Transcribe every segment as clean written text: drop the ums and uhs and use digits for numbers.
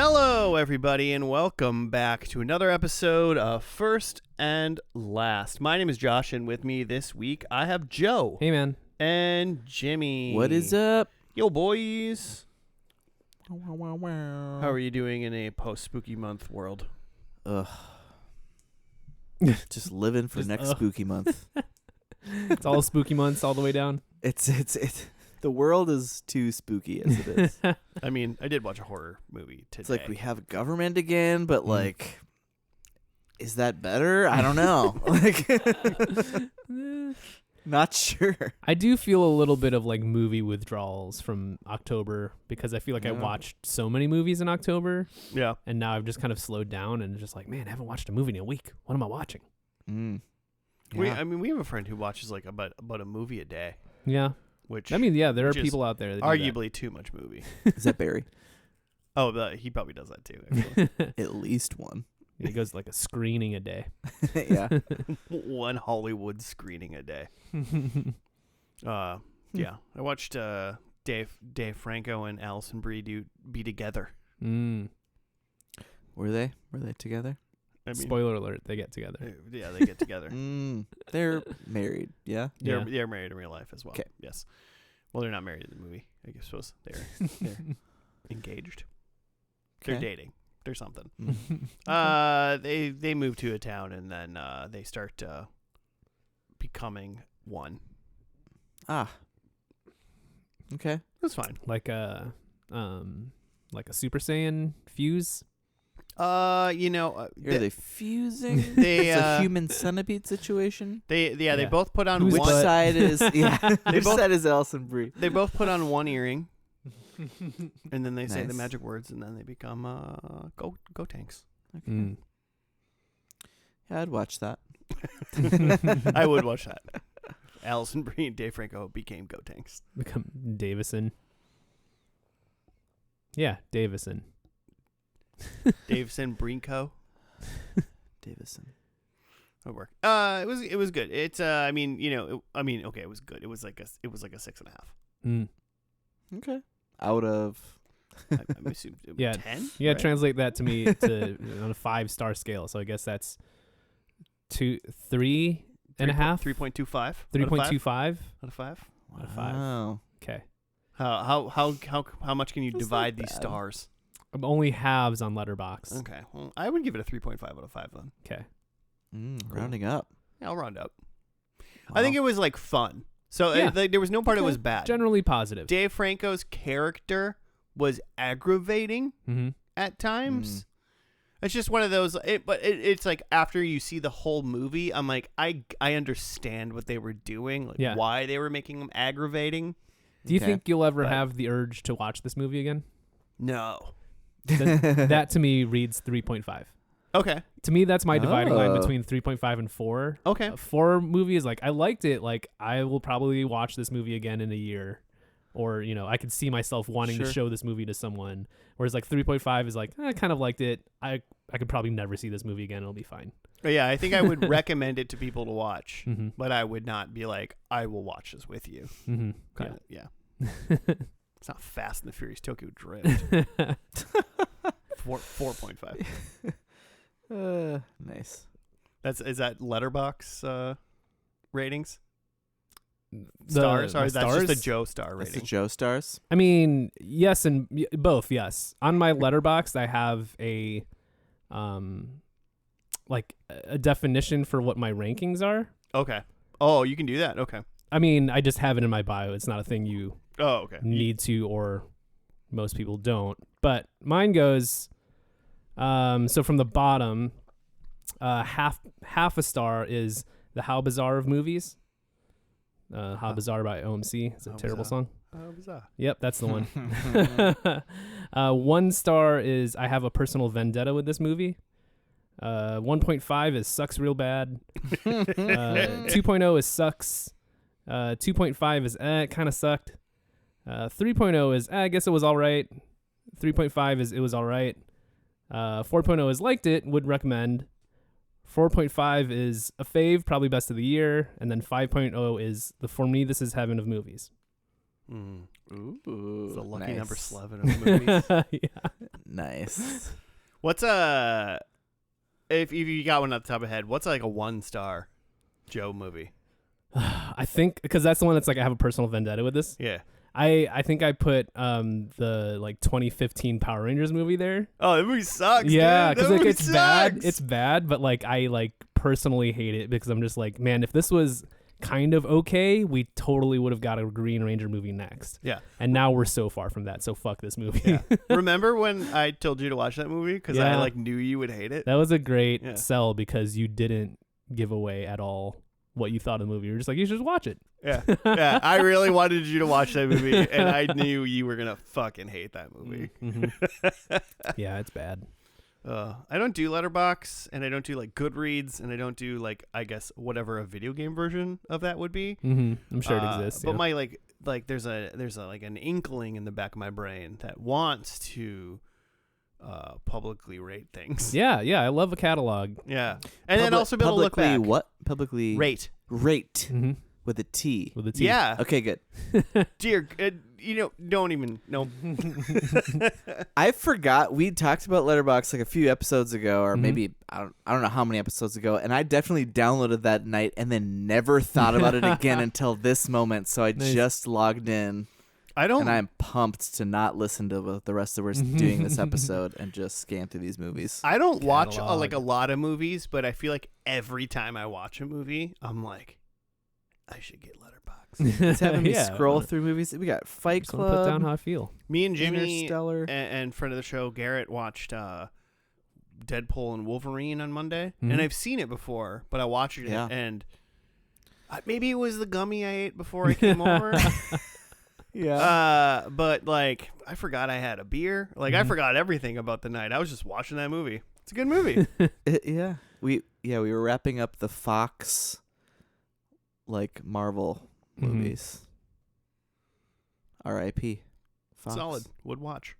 Hello, everybody, and welcome back to another episode of First and Last. My name is Josh, and with me this week, I have Joe. Hey, man. And Jimmy. What is up? Yo, boys. Wow, wow. How are you doing in a post-spooky month world? Ugh. Just living for next spooky month. It's all spooky months all the way down. It's the world is too spooky as it is. I mean, I did watch a horror movie today. It's like we have government again, but like, is that better? I don't know. Not sure. I do feel a little bit of like movie withdrawals from October because I feel like I Yeah. watched so many movies in October, Yeah. and now I've just kind of slowed down and just like, man, I haven't watched a movie in a week. What am I watching? Mm. We Yeah. have a friend who watches like about a movie a day, Yeah. which I mean, yeah, there are which is people out there that do arguably too much movie. Is that Barry? Oh, he probably does that too, actually. that. At least one. It goes like a screening a day. Yeah. One Hollywood screening a day. Yeah. I watched Dave Franco and Allison Brie be together. Mm. Were they together? I mean, Spoiler alert, they get together. yeah, they get together. They're married. Yeah. They're married in real life as well. 'Kay. Yes. Well, they're not married in the movie. I suppose they're engaged. They're Okay. dating. They're something. Mm. They move to a town and then they start becoming one. Ah. Okay. That's fine. like a Super Saiyan fuse. Are they fusing? They It's a human centipede situation. they Yeah. both put on Who's Which one. butt? side is They Which both- side is Allison Brie? They both put on one earring, and then they say the Nice. magic words, and then they become go tanks. Okay. Mm. Yeah, I'd watch that. I would watch that. Allison Brie and Dave Franco became go tanks. Become Davison. Yeah, Davison. Davison Brinko Davison. would work. It was good. It's okay, it was good. It was like a 6.5. Mm. Okay. Out of I'm assuming Yeah. 10. Yeah, right? translate that to me to on a 5-star scale. So I guess that's 3.5. 3.25. 3.25 out of 5. out of 5. Wow. Okay. How much can you That's divide not these bad. stars? I'm only halves on Letterboxd. Okay, well, I would give it a 3.5 out of 5 then. Okay. Rounding up. Yeah, I'll round up. I think it was like fun. So Yeah. there was no part that Okay. was bad. Generally positive. Dave Franco's character was aggravating Mm-hmm. at times. It's just one of those. It's like after you see the whole movie, I'm like, I understand what they were doing, like Yeah. why they were making him aggravating. Do you Okay. think you'll ever But- have the urge to watch this movie again? No. That to me reads 3.5. Okay. To me, that's my dividing line Oh. between 3.5 and 4. Okay. A 4 movie is like, I liked it. Like, I will probably watch this movie again in a year. Or, I could see myself wanting to Sure. show this movie to someone. Whereas, like, 3.5 is like, I kind of liked it. I could probably never see this movie again. It'll be fine. But yeah, I think I would recommend it to people to watch, Mm-hmm. but I would not be like, I will watch this with you. Mm-hmm. Yeah. It's not Fast and the Furious Tokyo Drift. 4.5. Nice. Is that Letterboxd ratings? The- Stars? my Or that's stars? just a Joe star That's the rating? Joe stars. I mean, yes and both. Yes, on my Letterboxd, I have a definition for what my rankings are. Okay. Oh, you can do that? Okay. I mean, I just have it in my bio. It's not a thing you Oh, okay. need to, or most people don't. But mine goes. So from the bottom, half a star is the How Bizarre of Movies. How Bizarre by OMC. It's a How terrible Bizarre. song. How bizarre. Yep, that's the one. 1 star is I have a personal vendetta with this movie. 1.5 is sucks real bad. 2.0 is sucks. 2.5 is kind of sucked. 3.0 is I guess it was all right. 3.5 is it was all right. 4.0 is liked it, would recommend. 4.5 is a fave, probably best of the year, and then 5.0 is for me this is heaven of movies. Mm. Ooh, It's the lucky nice. number 11 of the movies. Yeah. Nice. What's if you got one off the top of the head, what's like a 1-star Joe movie? I think because that's the one that's like I have a personal vendetta with this. Yeah. I think I put the like 2015 Power Rangers movie there. Oh, that movie sucks. Yeah, because like it's bad. It's bad, but like I like personally hate it because I'm just like, man, if this was kind of okay, we totally would have got a Green Ranger movie next. Yeah. And now we're so far from that. So fuck this movie. Yeah. Remember when I told you to watch that movie because I Yeah. like knew you would hate it? That was a great Yeah. sell because you didn't give away at all what you thought of the movie. You were just like, you should just watch it. Yeah. Yeah. I really wanted you to watch that movie, and I knew you were gonna fucking hate that movie. Mm-hmm. Yeah, it's bad. I don't do Letterboxd, and I don't do like Goodreads, and I don't do like I guess whatever a video game version of that would be. Mm-hmm. I'm sure it exists. But yeah. my like there's a like an inkling in the back of my brain that wants to publicly rate things. Yeah, I love a catalog. Yeah. And then also be able to look publicly back. what? Publicly Rate. Mm-hmm. with a T. With a T. Yeah. Okay, good. Dear, don't even no. I forgot we talked about Letterboxd like a few episodes ago, or Mhm. maybe I don't know how many episodes ago, and I definitely downloaded that night and then never thought about it again until this moment. So I Nice. just logged in, I don't. and I'm pumped to not listen to what the rest of us doing this episode and just scan through these movies. I don't watch Catalog. like a lot of movies, but I feel like every time I watch a movie, I'm like, I should get Letterboxd. It's having me Yeah. scroll through movies. We got Fight Just wanna put down Club, how I feel. Me and Jimmy Interstellar. and friend of the show Garrett watched Deadpool and Wolverine on Monday, Mhm. and I've seen it before, but I watched it Yeah. and maybe it was the gummy I ate before I came over. Yeah. But like I forgot I had a beer. Like I Mhm. forgot everything about the night. I was just watching that movie. It's a good movie. Yeah. We were wrapping up the Fox like Marvel Mhm. movies. R.I.P. Fox. Solid. Would watch.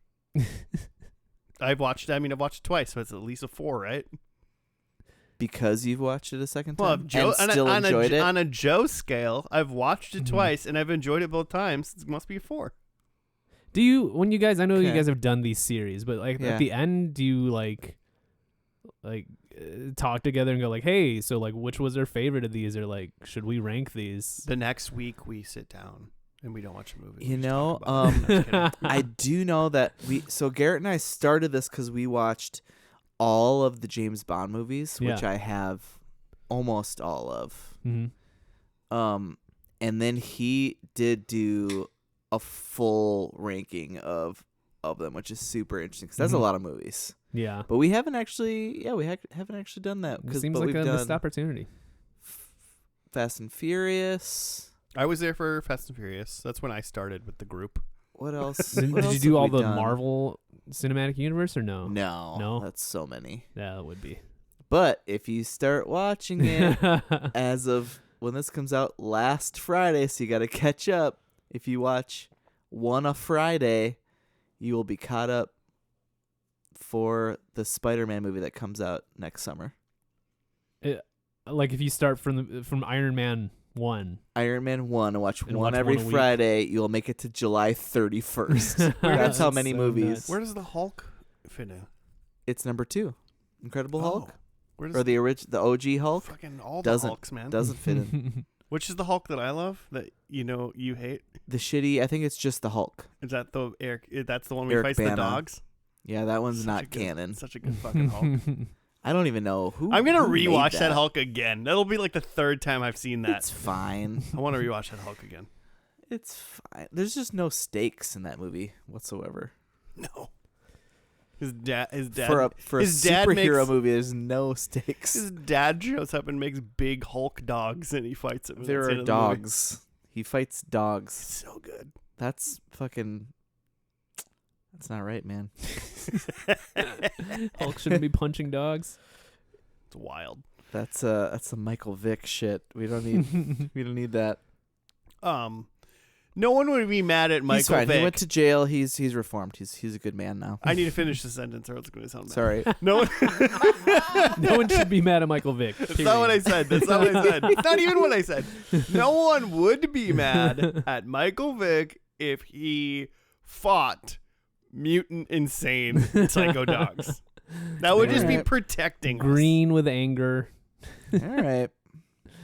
I've watched it twice, so it's at least a 4, right? Because you've watched it a second time Well, if Joe, and still enjoyed it. on a Joe scale, I've watched it Mhm. twice and I've enjoyed it both times. It must be a 4. Do you, when you guys, I know you Okay. guys have done these series, but like Yeah. at the end, do you like talk together and go like, hey, so like which was our favorite of these, or like should we rank these? The next week we sit down and we don't watch a movie. You We just know, talk about it. I'm just kidding. I do know that so Garrett and I started this because we watched all of the James Bond movies, which Yeah. I have almost all of. Mm-hmm. And then he did do a full ranking of them, which is super interesting because that's a Mhm. lot of movies. Yeah. But we haven't actually, haven't actually done that. It seems like we've a done missed opportunity. Fast and Furious. I was there for Fast and Furious. That's when I started with the group. What else? Did what you else do have all we the done? Marvel Cinematic Universe or no? No, No? that's so many. Yeah, that would be. But if you start watching it as of when this comes out last Friday, so you got to catch up. If you watch one a Friday, you will be caught up for the Spider-Man movie that comes out next summer. Like if you start from Iron Man 1. Iron Man 1, and watch And one watch every one a week. Friday, you'll make it to July 31st. That's how many so movies. nuts. Where does the Hulk fit in? It's number 2. Incredible Hulk? Oh, where does Or the OG Hulk? fucking all doesn't- the Hulks, man? Doesn't fit in. Which is the Hulk that I love that you hate? The shitty, I think it's just the Hulk. Is that the Eric? That's the one where he Eric fights Bana. the dogs. Yeah, that one's Such not a good- canon. Such a good fucking Hulk. I don't even know who. I'm gonna who made rewatch that Hulk again. That'll be like the 3rd time I've seen that. It's fine. I want to rewatch that Hulk again. It's fine. There's just no stakes in that movie whatsoever. No. His dad. For a his dad superhero makes- movie, there's no stakes. His dad shows up and makes big Hulk dogs, and he fights them. There are dogs. He fights dogs. So good. That's fucking. That's not right, man. Hulk shouldn't be punching dogs. It's wild. That's a Michael Vick shit. We don't need that. No one would be mad at Michael He's fine. Vick. He went to jail. He's reformed. He's a good man now. I need to finish the sentence, or it's going to sound bad. Sorry. No one. No one should be mad at Michael Vick. That's not what I said. That's not what I said. It's not even what I said. No one would be mad at Michael Vick if he fought mutant insane psycho dogs. That would just be Alright. protecting us. Green with anger. All right.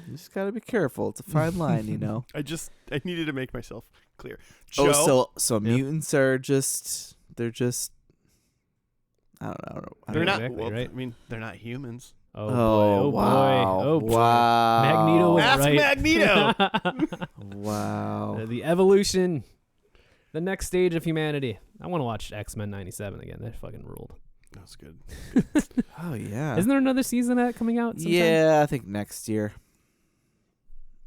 You just got to be careful. It's a fine line, you know. I needed to make myself clear. Joe, So mutants are they're just I don't know. they're not. Exactly, Well, right? I mean, they're not humans. Oh, boy. Oh, Oh, wow. boy. Oh, boy. Wow. Magneto was Ask right. Magneto. Wow. The evolution. The next stage of humanity. I want to watch X-Men 97 again. That fucking ruled. That's good. Oh yeah. Isn't there another season of that coming out sometime? Yeah, I think next year.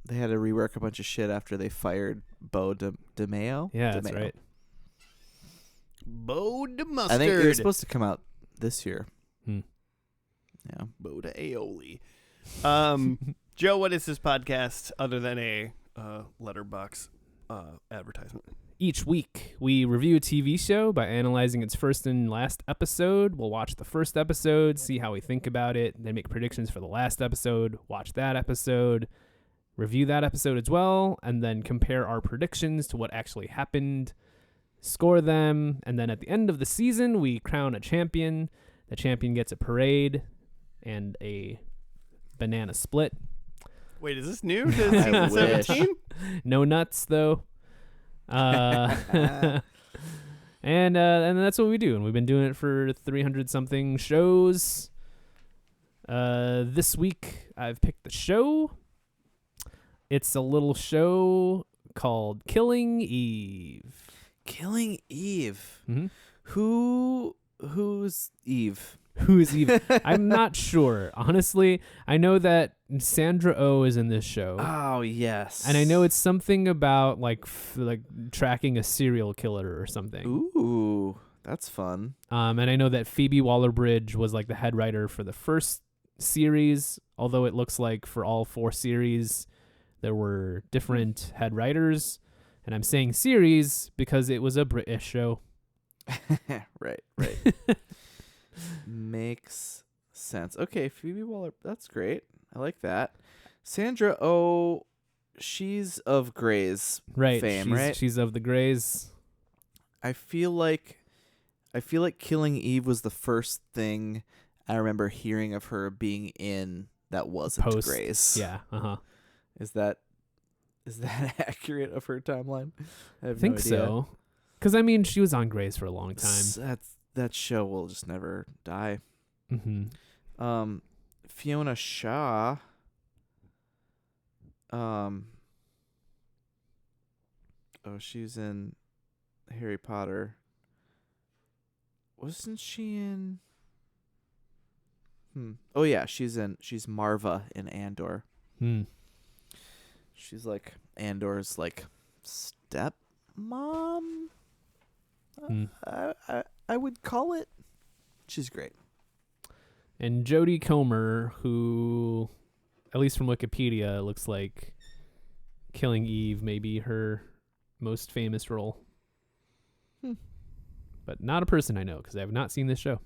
They had to rework a bunch of shit after they fired Bo DeMeo. Yeah, that's DeMeo. right. Bo de mustard. I think it was supposed to come out this year. Hmm. Yeah. Bo de aioli. Joe, what is this podcast other than a Letterboxd advertisement? Each week, we review a TV show by analyzing its first and last episode. We'll watch the first episode, see how we think about it, then make predictions for the last episode, watch that episode, review that episode as well, and then compare our predictions to what actually happened, score them, and then at the end of the season, we crown a champion. The champion gets a parade and a banana split. Wait, is this new to I season wish. 17? No nuts, though. And that's what we do, and we've been doing it for 300 something shows. This week I've picked the show. It's a little show called Killing Eve. Killing Eve. Mm-hmm. Who's Eve? Who is Eve? I'm not sure, honestly. I know that Sandra Oh is in this show. Oh yes. And I know it's something about like tracking a serial killer or something. Ooh, that's fun. And I know that Phoebe Waller-Bridge was like the head writer for the first series, although it looks like for all 4 series there were different head writers. And I'm saying series because it was a British show. Right. Makes sense. Okay, Phoebe Waller, that's great. I like that. Sandra Oh, she's of Grey's Right. fame, right? She's of the Greys. I feel like Killing Eve was the first thing I remember hearing of her being in that wasn't Post. Grey's. Yeah. Uh-huh. Is that accurate of her timeline? I I have think no idea. so. Because, I mean, she was on Greys for a long time. That show will just never die. Mm-hmm. Fiona Shaw. She's in Harry Potter. Wasn't she in? Oh yeah, she's Marva in Andor. Hmm. She's like Andor's like stepmom. Hmm. I would call it. She's great. And Jodie Comer, who, at least from Wikipedia, looks like Killing Eve may be her most famous role. But not a person I know, because I have not seen this show.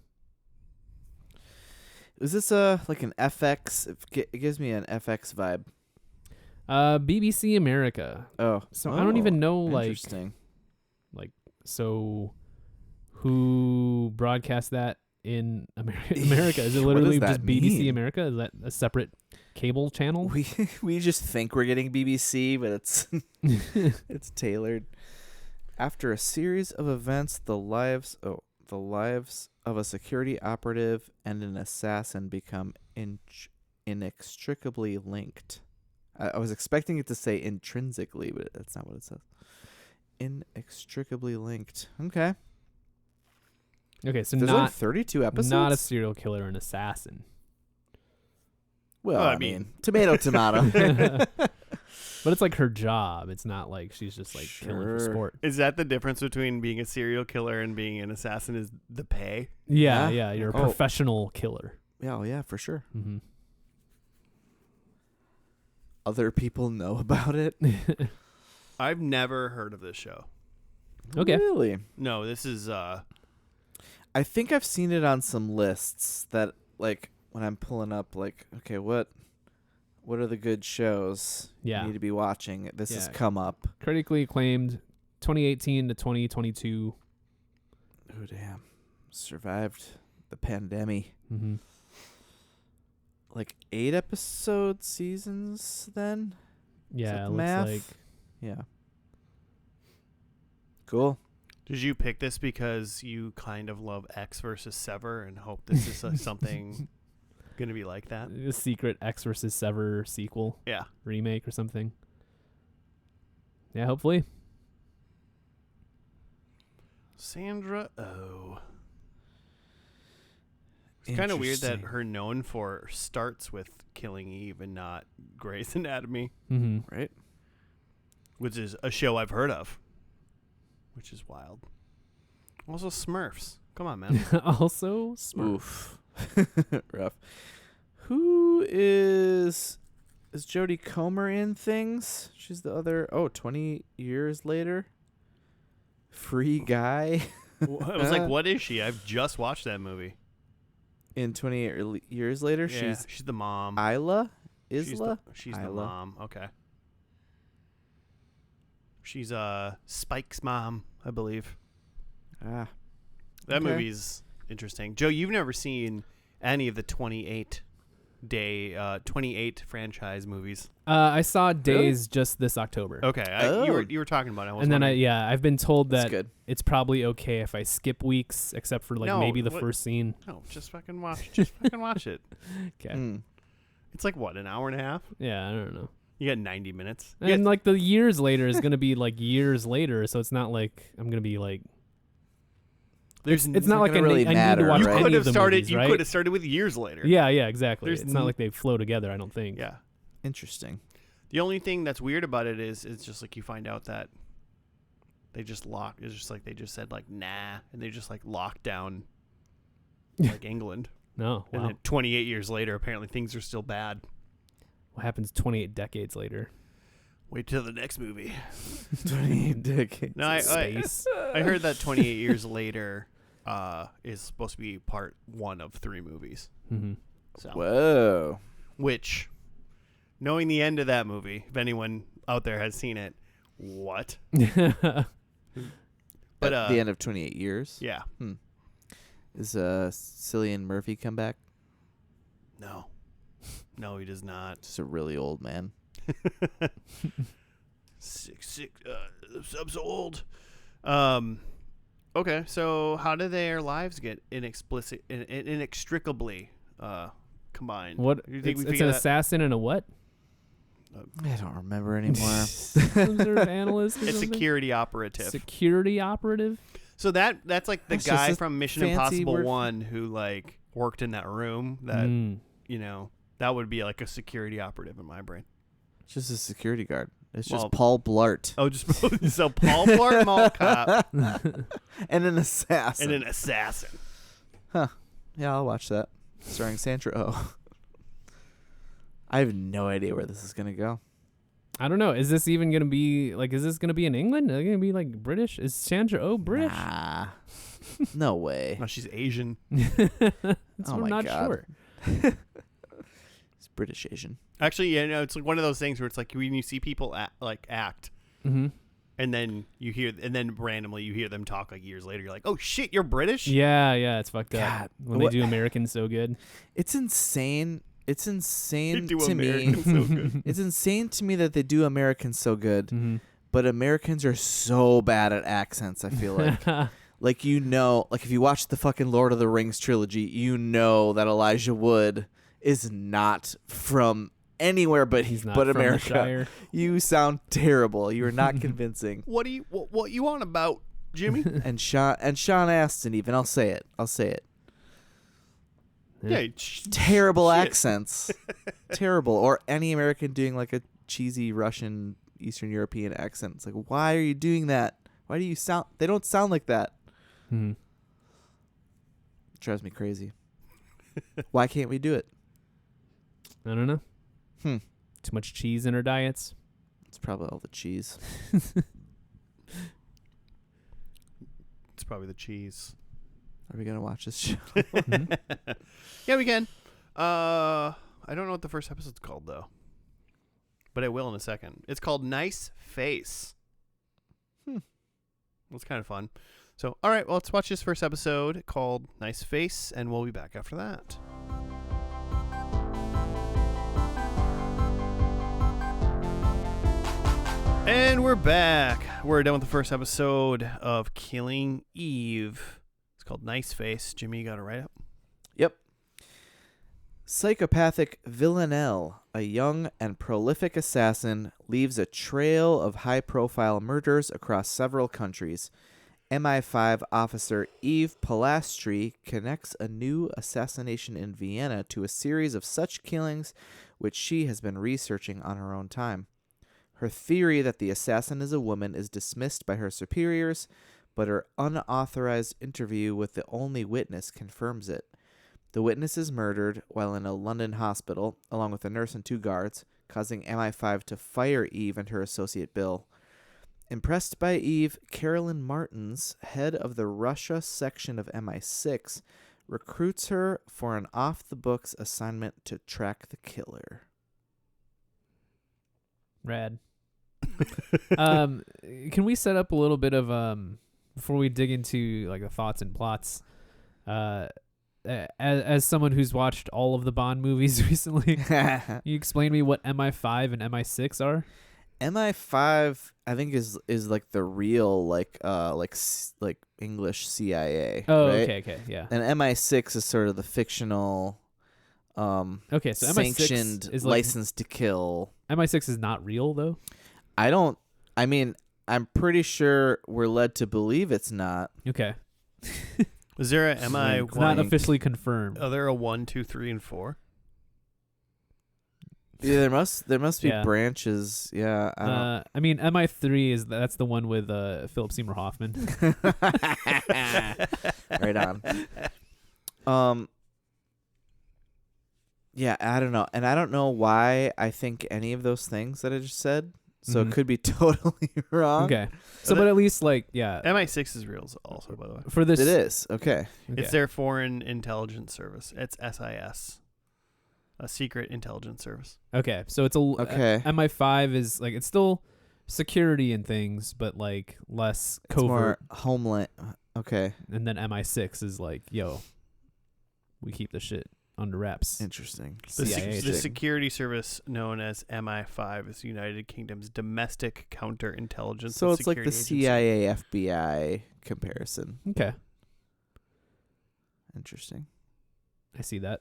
Is this like an FX? It gives me an FX vibe. BBC America. Oh, So I don't even know, interesting. So who broadcast that in America? Is it literally does just that BBC mean? America? Is that a separate cable channel? We just think we're getting BBC, but it's it's tailored. After a series of events, the lives of a security operative and an assassin become inextricably linked. I was expecting it to say intrinsically, but that's not what it says. Inextricably linked. Okay. Okay, so There's only not 32 episodes. not a serial killer, an assassin. Well, Well, I mean, tomato. But it's like her job. It's not like she's just like killing for Sure. sport. Is that the difference between being a serial killer and being an assassin? Is the pay? Yeah, Yeah? you're a Oh. professional killer. Yeah, for sure. Mm-hmm. Other people know about it. I've never heard of this show. Okay. Really? No, this is I think I've seen it on some lists that, like, when I'm pulling up, like, okay, what are the good shows Yeah. you need to be watching? This has Yeah. come up. Critically acclaimed, 2018 to 2022. Oh damn! Survived the pandemic. Mm-hmm. Like 8 episode seasons then? Yeah, it the looks math? like. Yeah. Cool. Did you pick this because you kind of love X versus Sever and hope this is something going to be like that? The secret X versus Sever sequel Yeah. remake or something. Yeah, hopefully. Sandra Oh. It's kind of weird that Interesting. her known for starts with Killing Eve and not Grey's Anatomy, Mm-hmm. Right? which is a show I've heard of, which is wild. Also Smurfs. Come on, man. Also, Smurf. Oof. Rough. Who is Jodie Comer in things? She's the other 20 years later. Free Guy I was like, what is she? I've just watched that movie. in 28 years later. Yeah, she's the mom. Isla? She's Isla? She's the Isla. mom. Okay. She's Spike's mom, I believe. Ah. That Okay. movie's interesting. Joe, you've never seen any of the 28 franchise movies. I saw Days just this October. Okay, you were talking about it. I was And then wondering. I've been told That's that good. it's probably okay if I skip weeks, except for No, maybe the what- first scene. No, just fucking watch. Just fucking watch it. Okay. Mm. It's like what, an hour and a half? Yeah, I don't know. You got 90 minutes. And like the years later is gonna be like years later, so it's not like I'm gonna be like. There's It's not like I gonna really need to matter, watch you right? any could of have the started. movies, You right? could have started with years later. Yeah, exactly. There's It's not like they flow together. I don't think. Yeah. Interesting. The only thing that's weird about it is it's just like you find out that they just lock. It's just like they just said like nah, and they just like locked down like England. No. And Wow. then 28 years later, apparently things are still bad. What happens 28 decades later? Wait till the next movie. 28 decades. No, I Space. heard that 28 years later is supposed to be part 1 of 3 movies. Mm-hmm. So, Whoa. which, knowing the end of that movie, if anyone out there has seen it, what? But At the end of 28 years. yeah, Is Cillian Murphy come back? no, he does not. Just a really old man. I'm so old. Okay, so how do their lives get inextricably combined? What? You think It's we an figure that? assassin and a what? I don't remember anymore. Some sort of analyst. Or It's something? security operative. Security operative. So that's like the That's just guy a from Mission fancy Impossible word for- 1 who like worked in that room. That you know, that would be like a security operative in my brain. It's just a security guard. It's Well- just Paul Blart. Oh, just so Paul Blart Mall Cop And an assassin. and an assassin. Yeah, I'll watch that. Starring Sandra Oh. I have no idea where this is going to go. I don't know. Is this even gonna be like? Is this gonna be in England? Is it gonna be like British? Is Sandra Oh British? Nah. No way. No, she's Asian. That's Oh what I'm my not God. sure. It's British Asian. Actually, yeah, no, it's like one of those things where it's like when you see people act, Mm-hmm. and then randomly you hear them talk like years later. You're like, oh shit, you're British. Yeah, it's fucked God, up when what- they do Americans so good. It's insane. It's They insane do to Americans me. so good. It's insane to me that they do Americans so good, Mm-hmm. but Americans are so bad at accents, I feel like. Like, you know, like if you watch the fucking Lord of the Rings trilogy, you know that Elijah Wood is not from anywhere but He's not but from America. the Shire. You sound terrible. You are not convincing. What you on about, Jimmy? And Sean Astin even. I'll say it. Yeah, Terrible shit. accents. Terrible. Or any American doing like a cheesy Russian, Eastern European accent. It's like, why are you doing that? Why do you sound? They don't sound like that. Mm-hmm. It drives me crazy. Why can't we do it? I don't know. Hmm. Too much cheese in our diets. It's probably all the cheese. It's probably the cheese. Are we gonna watch this show? Mhm. Yeah, we can. I don't know what the first episode's called though, but I will in a second. It's called Nice Face. It's kind of fun. So, all right, well, let's watch this first episode called Nice Face, and we'll be back after that. And we're back. We're done with the first episode of Killing Eve. It's called Nice Face. Jimmy, you got it right up? Yep. Psychopathic Villanelle, a young and prolific assassin, leaves a trail of high-profile murders across several countries. MI5 officer Eve Pilastri connects a new assassination in Vienna to a series of such killings which she has been researching on her own time. Her theory that the assassin is a woman is dismissed by her superiors, but her unauthorized interview with the only witness confirms it. The witness is murdered while in a London hospital, along with a nurse and 2 guards, causing MI5 to fire Eve and her associate Bill. Impressed by Eve, Carolyn Martins, head of the Russia section of MI6, recruits her for an off-the-books assignment to track the killer. Rad. Can we set up a little bit of before we dig into like the thoughts and plots? As someone who's watched all of the Bond movies recently, you explain to me what MI5 and MI6 are? MI5, I think, is like the real like English CIA. Oh, right? okay, yeah. And MI6 is sort of the fictional, Okay, so sanctioned, MI6 is like, license to kill. MI6 is not real though. I mean, I'm pretty sure we're led to believe it's not. Okay, Is there a MI? it's not officially confirmed. Are there a 1, 2, 3, and 4? Yeah, there must be Yeah. branches. Yeah. I mean, MI3 that's the one with Philip Seymour Hoffman. Right on. Yeah, I don't know. And I don't know why I think any of those things that I just said. So Mhm. it could be totally wrong. Okay, so but at least like yeah, MI6 is real also, by the way. for this It is. Okay. okay. It's their Foreign Intelligence Service. It's SIS, a secret intelligence service. Okay, so it's a Okay. MI5 is like it's still security and things, but like less It's covert. more homeland. Okay. And then MI6 is like, yo, we keep the shit under wraps. Interesting. The, CIA the shit. security service known as MI5 is the United Kingdom's domestic counterintelligence. So and it's like the security agency. CIA FBI comparison. Okay, Interesting. I see that.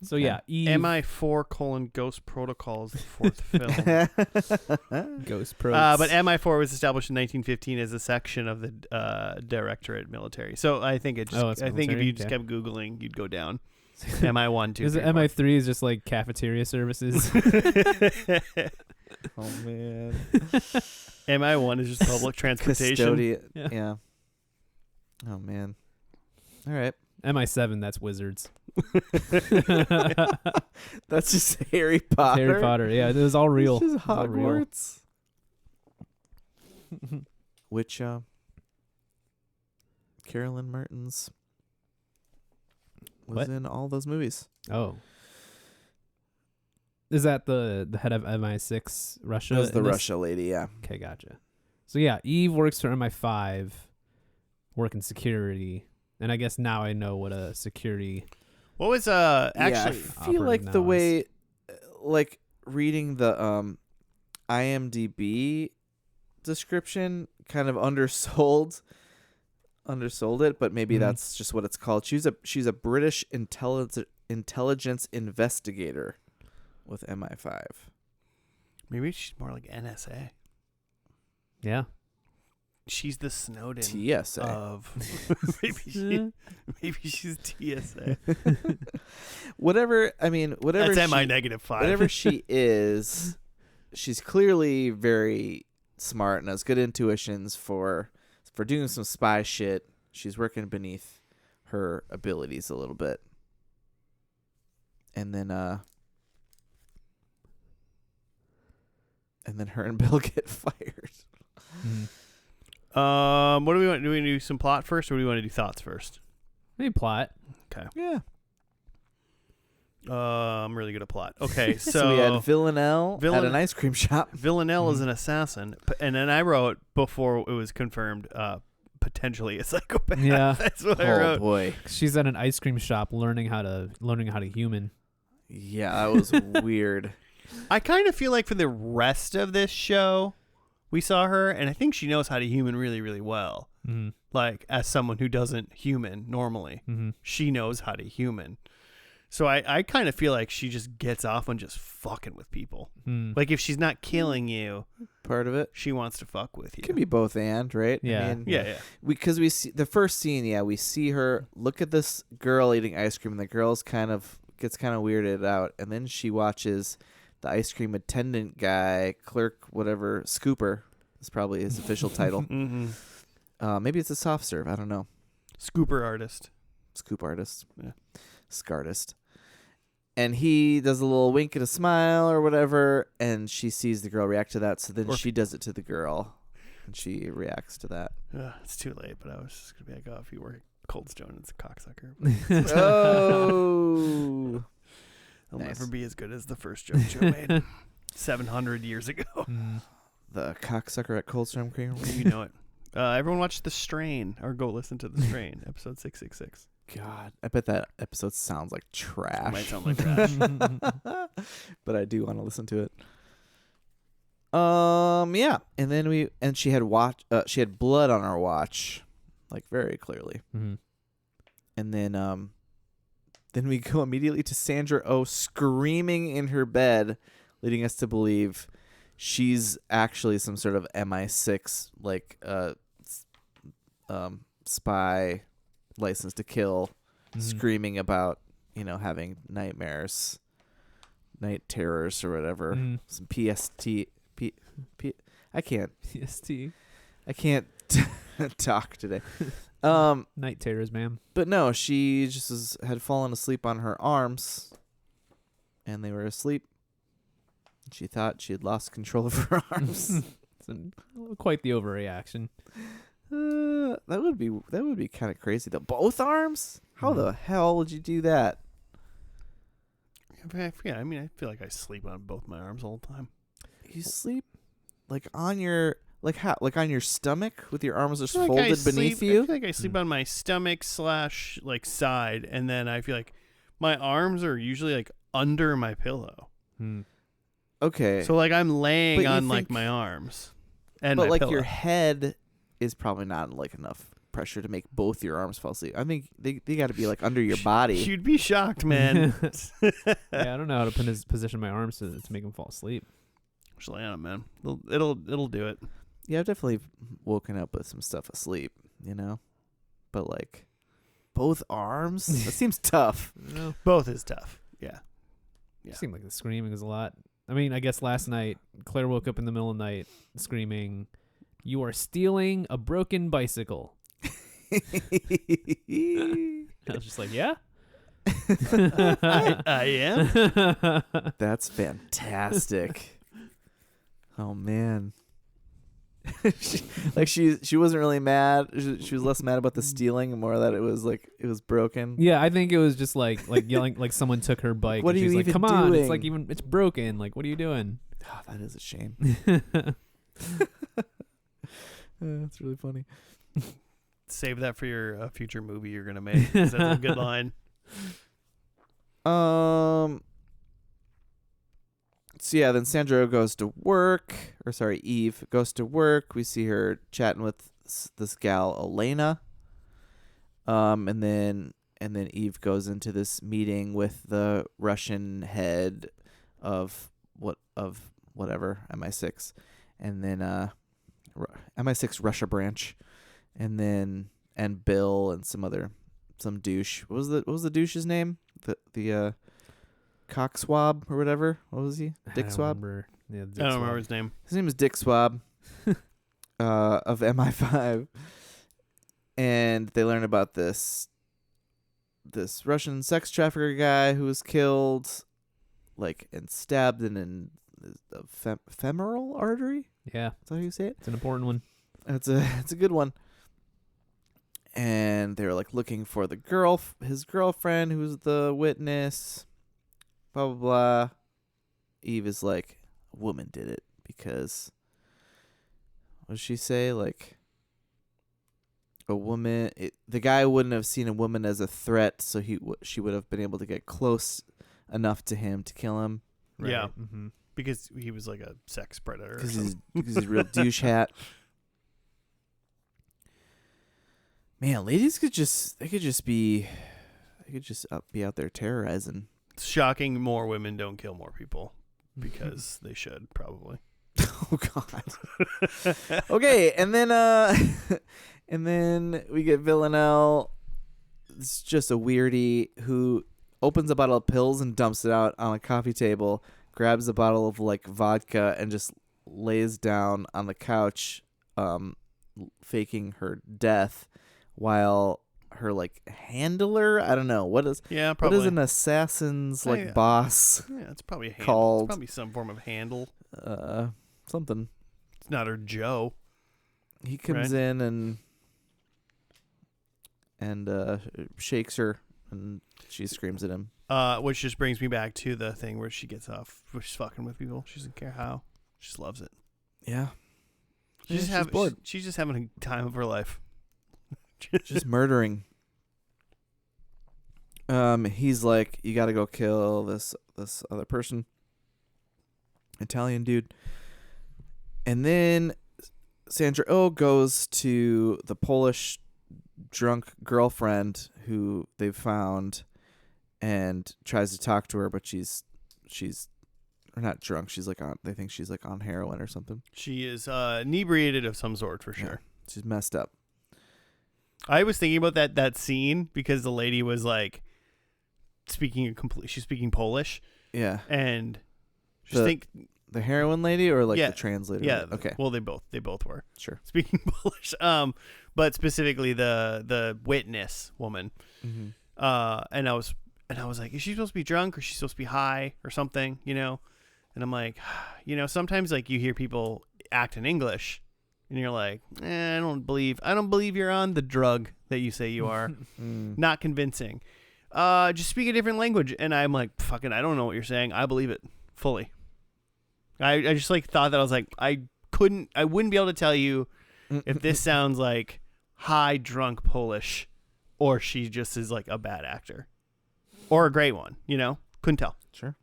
So Okay. yeah, Eve, MI4 Ghost Protocol is the 4th film. Ghost Pro. But MI4 was established in 1915 as a section of the Directorate Military. So I think it just. Oh, it's I think if military? you just Okay. kept Googling, you'd go down. MI1, 2, is 3, it MI3 is just like cafeteria services? 4. Oh man. MI1 is just public transportation. Custodian. Yeah. Yeah. Oh man. All right. MI7, that's wizards. That's just Harry Potter. Harry Potter, yeah, it was all real. This is It was all real. Hogwarts. Which Carolyn Martins was What? in all those movies. Oh, is that the head of MI6 Russia? That was the in this? Russia lady, yeah. Okay, gotcha. So yeah, Eve works for MI5, working security, and I guess now I know what a security. What was Yeah, I actually? feel like operative the now way, like reading the IMDb description kind of undersold it, but maybe Mhm. that's just what it's called. She's a British intelligence investigator with MI5. Maybe she's more like NSA. Yeah. She's the Snowden TSA. of. maybe she's TSA. Whatever. I mean, whatever. That's she, MI-5. whatever she is, she's clearly very smart and has good intuitions for doing some spy shit. She's working beneath her abilities a little bit. And then her and Bill get fired. Mhm. What do we want? Do we do some plot first, or do we want to do thoughts first? Maybe plot. Yeah. I'm really good at plot. Okay, So we had Villanelle at an ice cream shop. Villanelle is an assassin, and then I wrote before it was confirmed, potentially a psychopath. Yeah. That's what I Oh wrote. boy. She's at an ice cream shop learning how to human. Yeah, that was weird. I kind of feel like for the rest of this show, we saw her, and I think she knows how to human really, really well. Mm-hmm. Like, as someone who doesn't human normally, she knows how to human. So I kind of feel like she just gets off on just fucking with people. Like, if she's not killing you, Part of it. she wants to fuck with you. It can be both and, right? Yeah. I mean, Yeah. Because we see the first scene, we see her look at this girl eating ice cream, and the girl's gets kind of weirded out, and then she watches the ice cream attendant guy, clerk, whatever, Scooper is probably his official title. Maybe it's a soft serve. I don't know. Scooper artist. Scoop artist. Yeah. Scartist. And he does a little wink and a smile or whatever, and she sees the girl react to that, so then she does it to the girl, and she reacts to that. It's too late, but I was just going to be like, oh, if you were Cold Stone, it's a cocksucker. Oh! It'll Nice. never be as good as the first joke Joe made 700 years ago. The cocksucker at Cold Stone Creamery. You know it. Everyone watch The Strain, or go listen to The Strain, episode 666. God, I bet that episode sounds like trash. It might sound like trash. But I do want to listen to it. Yeah, and then she had blood on her watch, like very clearly. Mm-hmm. And then we go immediately to Sandra Oh screaming in her bed, leading us to believe she's actually some sort of MI6 like spy, license to kill, screaming about having nightmares, night terrors or whatever. Some I can't talk today. Night terrors, ma'am. But no, she just had fallen asleep on her arms, and they were asleep. She thought she had lost control of her arms. Quite the overreaction. That would be kind of crazy though. Both arms? How the hell would you do that? Yeah, I mean, I feel like I sleep on both my arms all the time. You sleep like on your like on your stomach with your arms just I feel like folded beneath you? I feel like I sleep on my stomach / like side, and then I feel like my arms are usually like under my pillow. Okay. So like I'm laying But you on like think- my arms and But my like pillow. your head is probably not like enough pressure to make both your arms fall asleep. I think they got to be like under your body. You'd be shocked, man. Yeah, I don't know how to position my arms to make him fall asleep. Just lay on it, man. It'll do it. Yeah, I've definitely woken up with some stuff asleep, but like both arms? That seems tough. No. Both is tough. Yeah. It seemed like the screaming is a lot. I mean, I guess last night Claire woke up in the middle of the night screaming, "You are stealing a broken bicycle." I was just like, yeah. I am. That's fantastic. Oh man. she wasn't really mad. She was less mad about the stealing and more that it was broken. Yeah, I think it was just like yelling like someone took her bike. What and are she's you like, even come on, doing? it's like it's broken. Like, what are you doing? Oh, that is a shame. That's really funny. Save that for your future movie you're gonna make. 'Cause that's a good line. So yeah, then Sandra goes to work, Eve goes to work. We see her chatting with this gal Elena. And then Eve goes into this meeting with the Russian head of whatever MI6, and then MI6 Russia branch, and Bill and some douche. What was the douche's name? The cock swab or whatever. What was he? Dick swab. Yeah, I don't remember his name. His name is Dick Swab of MI5. And they learn about this Russian sex trafficker guy who was killed, like, and stabbed in the femoral artery. Yeah, Is that how you say it? it's an important one. It's a good one. And they were like looking for his girlfriend, who's the witness. blah, blah, blah. Eve is like, a woman did it because, what does she say? Like, a woman, the guy wouldn't have seen a woman as a threat, so she would have been able to get close enough to him to kill him. Right. Yeah. Mm-hmm. Because he was like a sex predator. Because he's a real douche hat. Man, ladies could just be out there terrorizing. It's shocking more women don't kill more people because they should probably. Oh God. Okay, and then and then we get Villanelle. It's just a weirdie who opens a bottle of pills and dumps it out on a coffee table, grabs a bottle of like vodka and just lays down on the couch, faking her death, while her like handler, I don't know, what is probably. what is an assassin's like boss Yeah, it's probably a handle. called? It's probably some form of handle. Something. It's not her Joe. He comes in and shakes her, and she screams at him. Which just brings me back to the thing where she gets off, where she's fucking with people. She doesn't care how. She just loves it. Yeah. She's bored. She's just having a time of her life. Just murdering. He's like, you got to go kill this other person, Italian dude. And then Sandra Oh goes to the Polish drunk girlfriend who they've found and tries to talk to her, but she's or not drunk. She's like they think she's like on heroin or something. She is inebriated of some sort for sure. Yeah, she's messed up. I was thinking about that scene because the lady was like she's speaking Polish. Yeah. And the heroin lady or like the translator? Yeah. Okay. Well, they both were. Sure. Speaking Polish. But specifically the witness woman. Mm-hmm. And I was like, is she supposed to be drunk or is she supposed to be high or something, you know? And I'm like, sometimes like you hear people act in English and you're like, I don't believe you're on the drug that you say you are. Not convincing. Just speak a different language. And I'm like, fucking, I don't know what you're saying. I believe it fully. I just like thought that I was like, I wouldn't be able to tell you if this sounds like high drunk Polish or she just is like a bad actor or a great one, couldn't tell. Sure.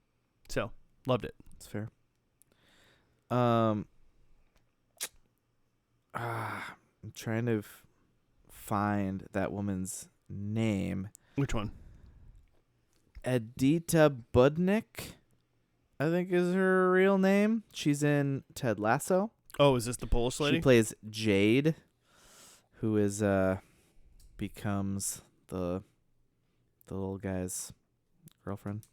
So loved it. That's fair. I'm trying to find that woman's name. Which one? Edita Budnick, I think is her real name. She's in Ted Lasso. Oh, is this the Polish lady? She plays Jade, who is becomes the little guy's girlfriend.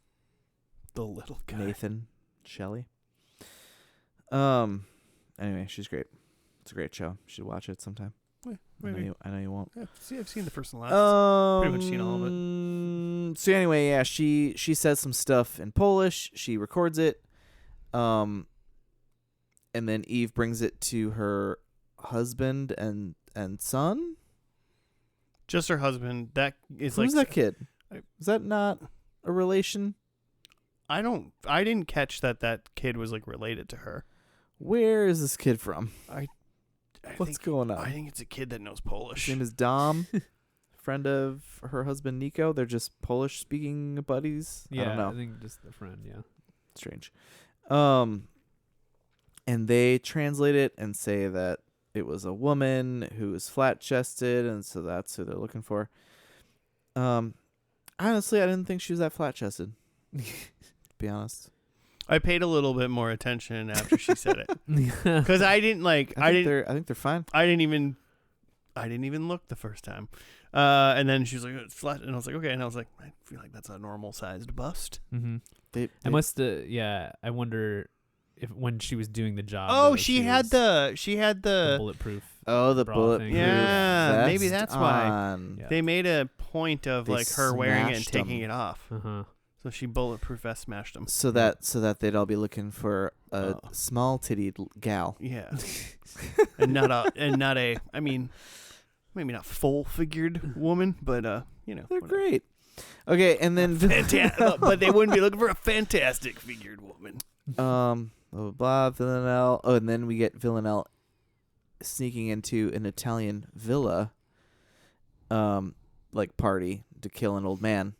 The little guy. Nathan Shelley. Anyway, she's great. It's a great show. You should watch it sometime. Yeah, maybe. I know you won't. Yeah, I've seen the first and last. Pretty much seen all of it. So anyway, yeah, she says some stuff in Polish. She records it. And then Eve brings it to her husband and son. Just her husband. That is Who's like that kid? Is that not a relation? I didn't catch that kid was like related to her. Where is this kid from? What's think, going on? I think it's a kid that knows Polish. His name is Dom, friend of her husband Nico. They're just Polish-speaking buddies. Yeah, I don't know. I think just a friend. Yeah, Strange. And they translate it and say that it was a woman who was flat-chested, and so that's who they're looking for. Honestly, I didn't think she was that flat-chested. To be honest. I paid a little bit more attention after she said it because I didn't like. I think they're fine. I didn't even look the first time. And then she was like, it's flat, and I was like, okay, and I was like, I feel like that's a normal sized bust. Mm-hmm. They I must. Yeah, I wonder if when she was doing the job. Oh, though, she had the bulletproof. Oh, the bra bulletproof. thing. Yeah, vest maybe that's why. on. Yeah. They made a point of They like her wearing it and smashed taking them. it off. Uh-huh. So she bulletproof vest smashed them. So that they'd all be looking for a small tittied gal. Yeah, and not a. I mean, maybe not full figured woman, but They're whatever. great. Okay, and then But they wouldn't be looking for a fantastic figured woman. blah, blah, blah, Villanelle. Oh, and then we get Villanelle sneaking into an Italian villa, like party to kill an old man.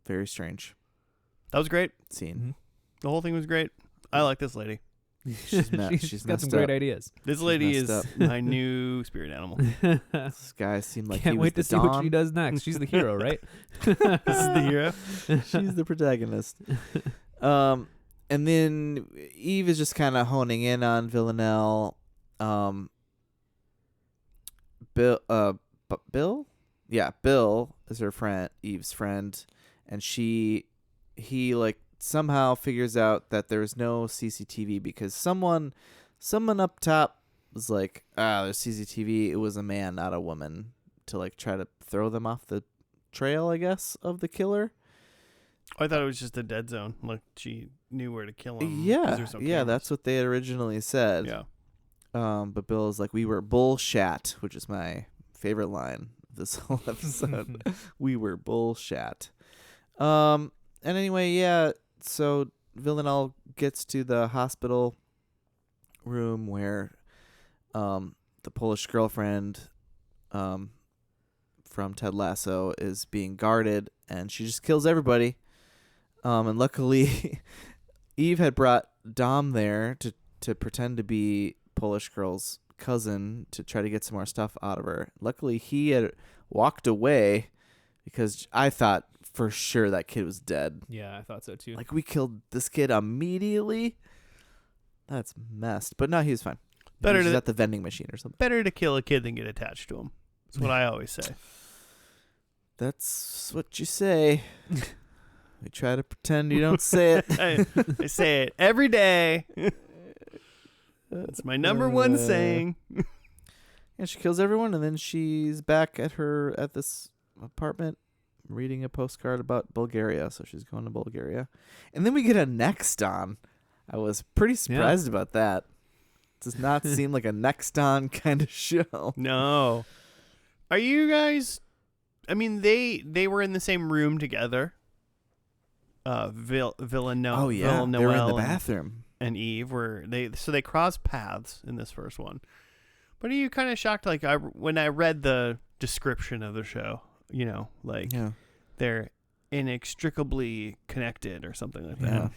Very strange That was great. scene. Mm-hmm. The whole thing was great. I like this lady. She's She's got some messed great up. ideas. This lady messed is up. my new spirit animal. This guy seemed like Can't he was wait the to see Dom. what she does next. She's the hero, right? This is the hero. She's the protagonist. And then Eve is just kind of honing in on Villanelle. Bill? Yeah, Bill is her friend, Eve's friend, and he like somehow figures out that there's no CCTV because someone up top was like, there's CCTV. It was a man, not a woman, to like try to throw them off the trail, I guess, of the killer. I thought it was just a dead zone. Like she knew where to kill him. 'cause Yeah, there's no yeah, cameras. that's what they had originally said. Yeah. But Bill is like, we were bullshat, which is my favorite line of this whole episode. We were bullshat. And anyway, yeah, so Villanelle gets to the hospital room where the Polish girlfriend from Ted Lasso is being guarded, and she just kills everybody. And luckily, Eve had brought Dom there to pretend to be Polish girl's cousin to try to get some more stuff out of her. Luckily, he had walked away because I thought for sure that kid was dead. Yeah, I thought so too. Like, we killed this kid immediately. That's messed. But no, he was fine. Better He was to- at the vending machine or something. Better to kill a kid than get attached to him. That's what I always say. That's what you say. We try to pretend you don't say it. I say it every day. That's my number one saying. Yeah, she kills everyone, and then she's back at this apartment reading a postcard about Bulgaria. So she's going to Bulgaria. And then we get a next on. I was pretty surprised about that. Does not seem like a next on kind of show. No. Are you guys... I mean, they were in the same room together. Villanelle. Oh, yeah. They were in the bathroom. And Eve they crossed paths in this first one. But are you kind of shocked? Like when I read the description of the show, you know, like they're inextricably connected or something like that. Yeah.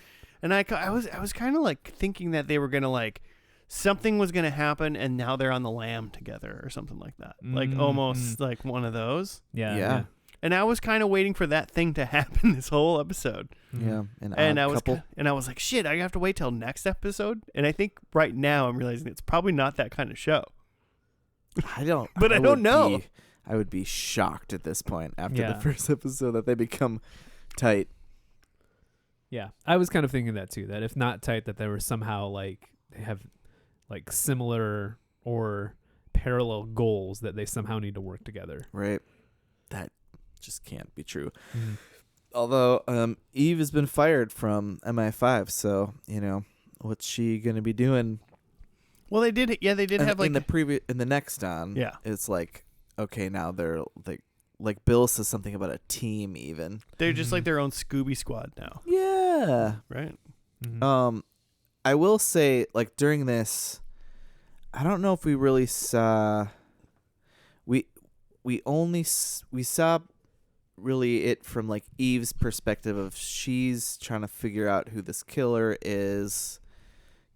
And I was kind of like thinking that they were gonna like something was gonna happen, and now they're on the lam together or something like that. Like almost like one of those. Yeah. And I was kind of waiting for that thing to happen this whole episode. Yeah. And I was like, shit, I have to wait till next episode. And I think right now I'm realizing it's probably not that kind of show. I don't. But I don't know. I would be shocked at this point after Yeah. the first episode that they become tight. Yeah, I was kind of thinking that too. That if not tight, that they were somehow like they have like similar or parallel goals that they somehow need to work together. Right. That just can't be true. Mm-hmm. Although Eve has been fired from MI5, so what's she gonna be doing? Well, they did. Yeah, they did And have like in the next on. Yeah. It's like, okay, now they're like Bill says something about a team even. they're just like their own Scooby Squad now, Yeah. right? Mm-hmm. I will say, like, during this, I don't know if we really saw. We saw really it from like Eve's perspective of she's trying to figure out who this killer is,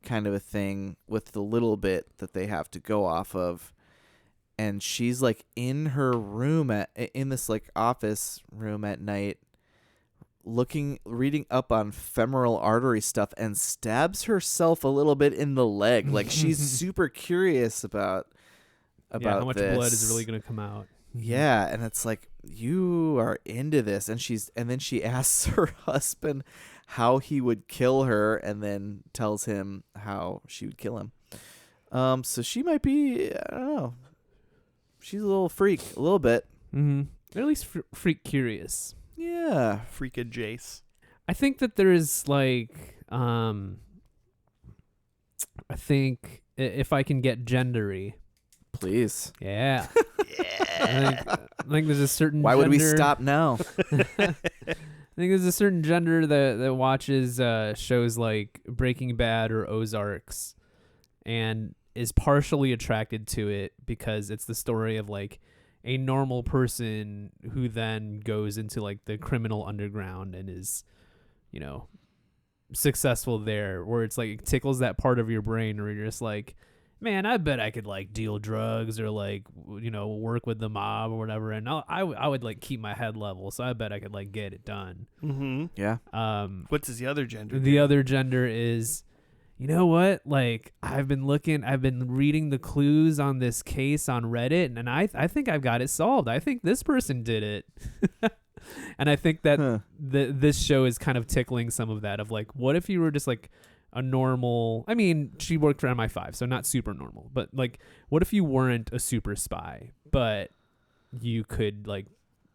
kind of a thing, with the little bit that they have to go off of. And she's like in her room in this like office room at night, reading up on femoral artery stuff, and stabs herself a little bit in the leg. Like, she's super curious about how much this. blood is really going to come out. Yeah, and it's like, you are into this, and then she asks her husband how he would kill her, and then tells him how she would kill him. So she might be, I don't know, she's a little freak, a little bit. Mm-hmm. Or at least freak curious. Yeah. Freaka Jace. I think that there is like, I think if I can get gendery. Please. Yeah. I think think there's a certain Why would we gender- stop now? I think there's a certain gender that watches shows like Breaking Bad or Ozarks and is partially attracted to it because it's the story of like a normal person who then goes into like the criminal underground and is, you know, successful there, where it's like it tickles that part of your brain where you're just like, man, I bet I could like deal drugs or like, you know, work with the mob or whatever, and I would like keep my head level, so I bet I could like get it done. Mm-hmm. Yeah. What's his other gender? The other gender is, you know what? Like I've been reading the clues on this case on Reddit, and I think I've got it solved. I think this person did it. And I think that this show is kind of tickling some of that of like, what if you were just like a normal, I mean, she worked for MI5, so not super normal, but like, what if you weren't a super spy, but you could like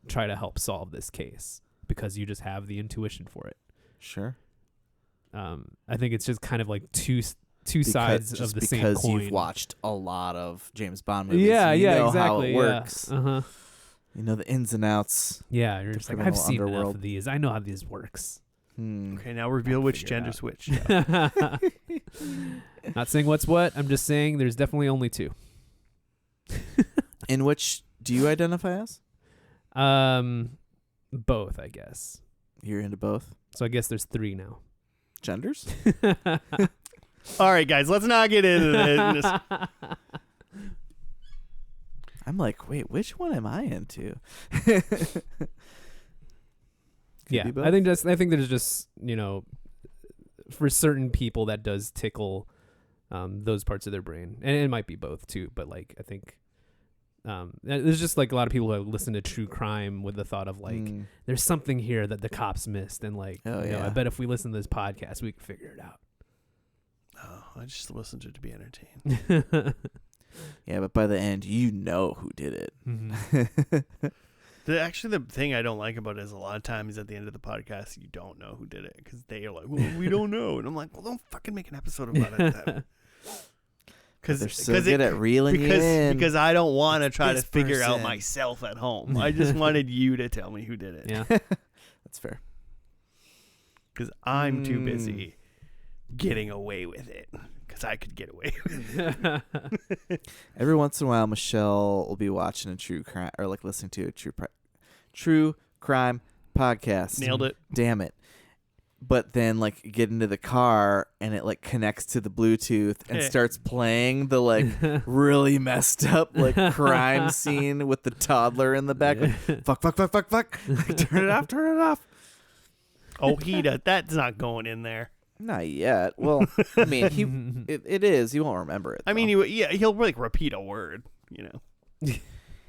try to help solve this case because you just have the intuition for it? Sure. I think it's just kind of like two sides of the same coin. Because you've watched a lot of James Bond movies. Yeah, you know exactly. how it works. Yeah. Uh-huh. You know the ins and outs. Yeah, you're just like, I've criminal seen enough underworld. of these. I know how this works. Okay, now reveal which figure it gender's which. Not saying what's what. I'm just saying there's definitely only two. In which do you identify as? Both, I guess. You're into both So I guess there's three now. genders? All right, guys, let's not get into this. I'm like, wait, which one am I into? Yeah, be both. I think there's just, you know, for certain people that does tickle those parts of their brain, and it might be both too. But like, I think there's just like a lot of people who listen to true crime with the thought of like, there's something here that the cops missed, and like, Oh, you know, yeah. I bet if we listen to this podcast, we can figure it out. Oh, I just listened to it to be entertained. Yeah, but by the end, you know who did it. Mm-hmm. The thing I don't like about it is a lot of times at the end of the podcast, you don't know who did it because they are like, well, we don't know. And I'm like, well, don't fucking make an episode about it then. They're so good at reeling you in. Because I don't want to try to This figure out person. myself at home. I just wanted you to tell me who did it. Yeah. That's fair. Because I'm too busy getting away with it. Because I could get away with it. Every once in a while, Michelle will be watching a true crime or like listening to a true crime podcast. Nailed it. Damn it. But then like get into the car and it like connects to the Bluetooth and starts playing the like really messed up like crime scene with the toddler in the back. Like, fuck. Like, turn it off. Oh, that's not going in there. Not yet. Well, I mean, it is. You won't remember it. I mean, though. he'll like repeat a word, you know.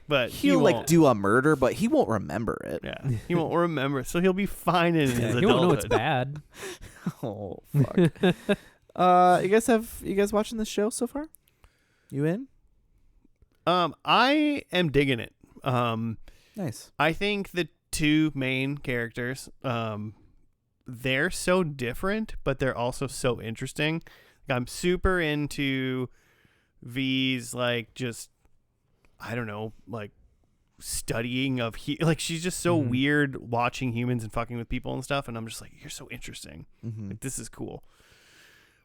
But he'll he like won't. do a murder, but he won't remember it. Yeah, he won't remember, so he'll be fine in his You adulthood. won't know it's bad. Oh fuck. You guys watching this show so far? You in? I am digging it. Nice. I think the two main characters, they're so different, but they're also so interesting. Like, I'm super into V's like just, I don't know, like studying of like she's just so weird watching humans and fucking with people and stuff, and I'm just like, you're so interesting. Like, this is cool.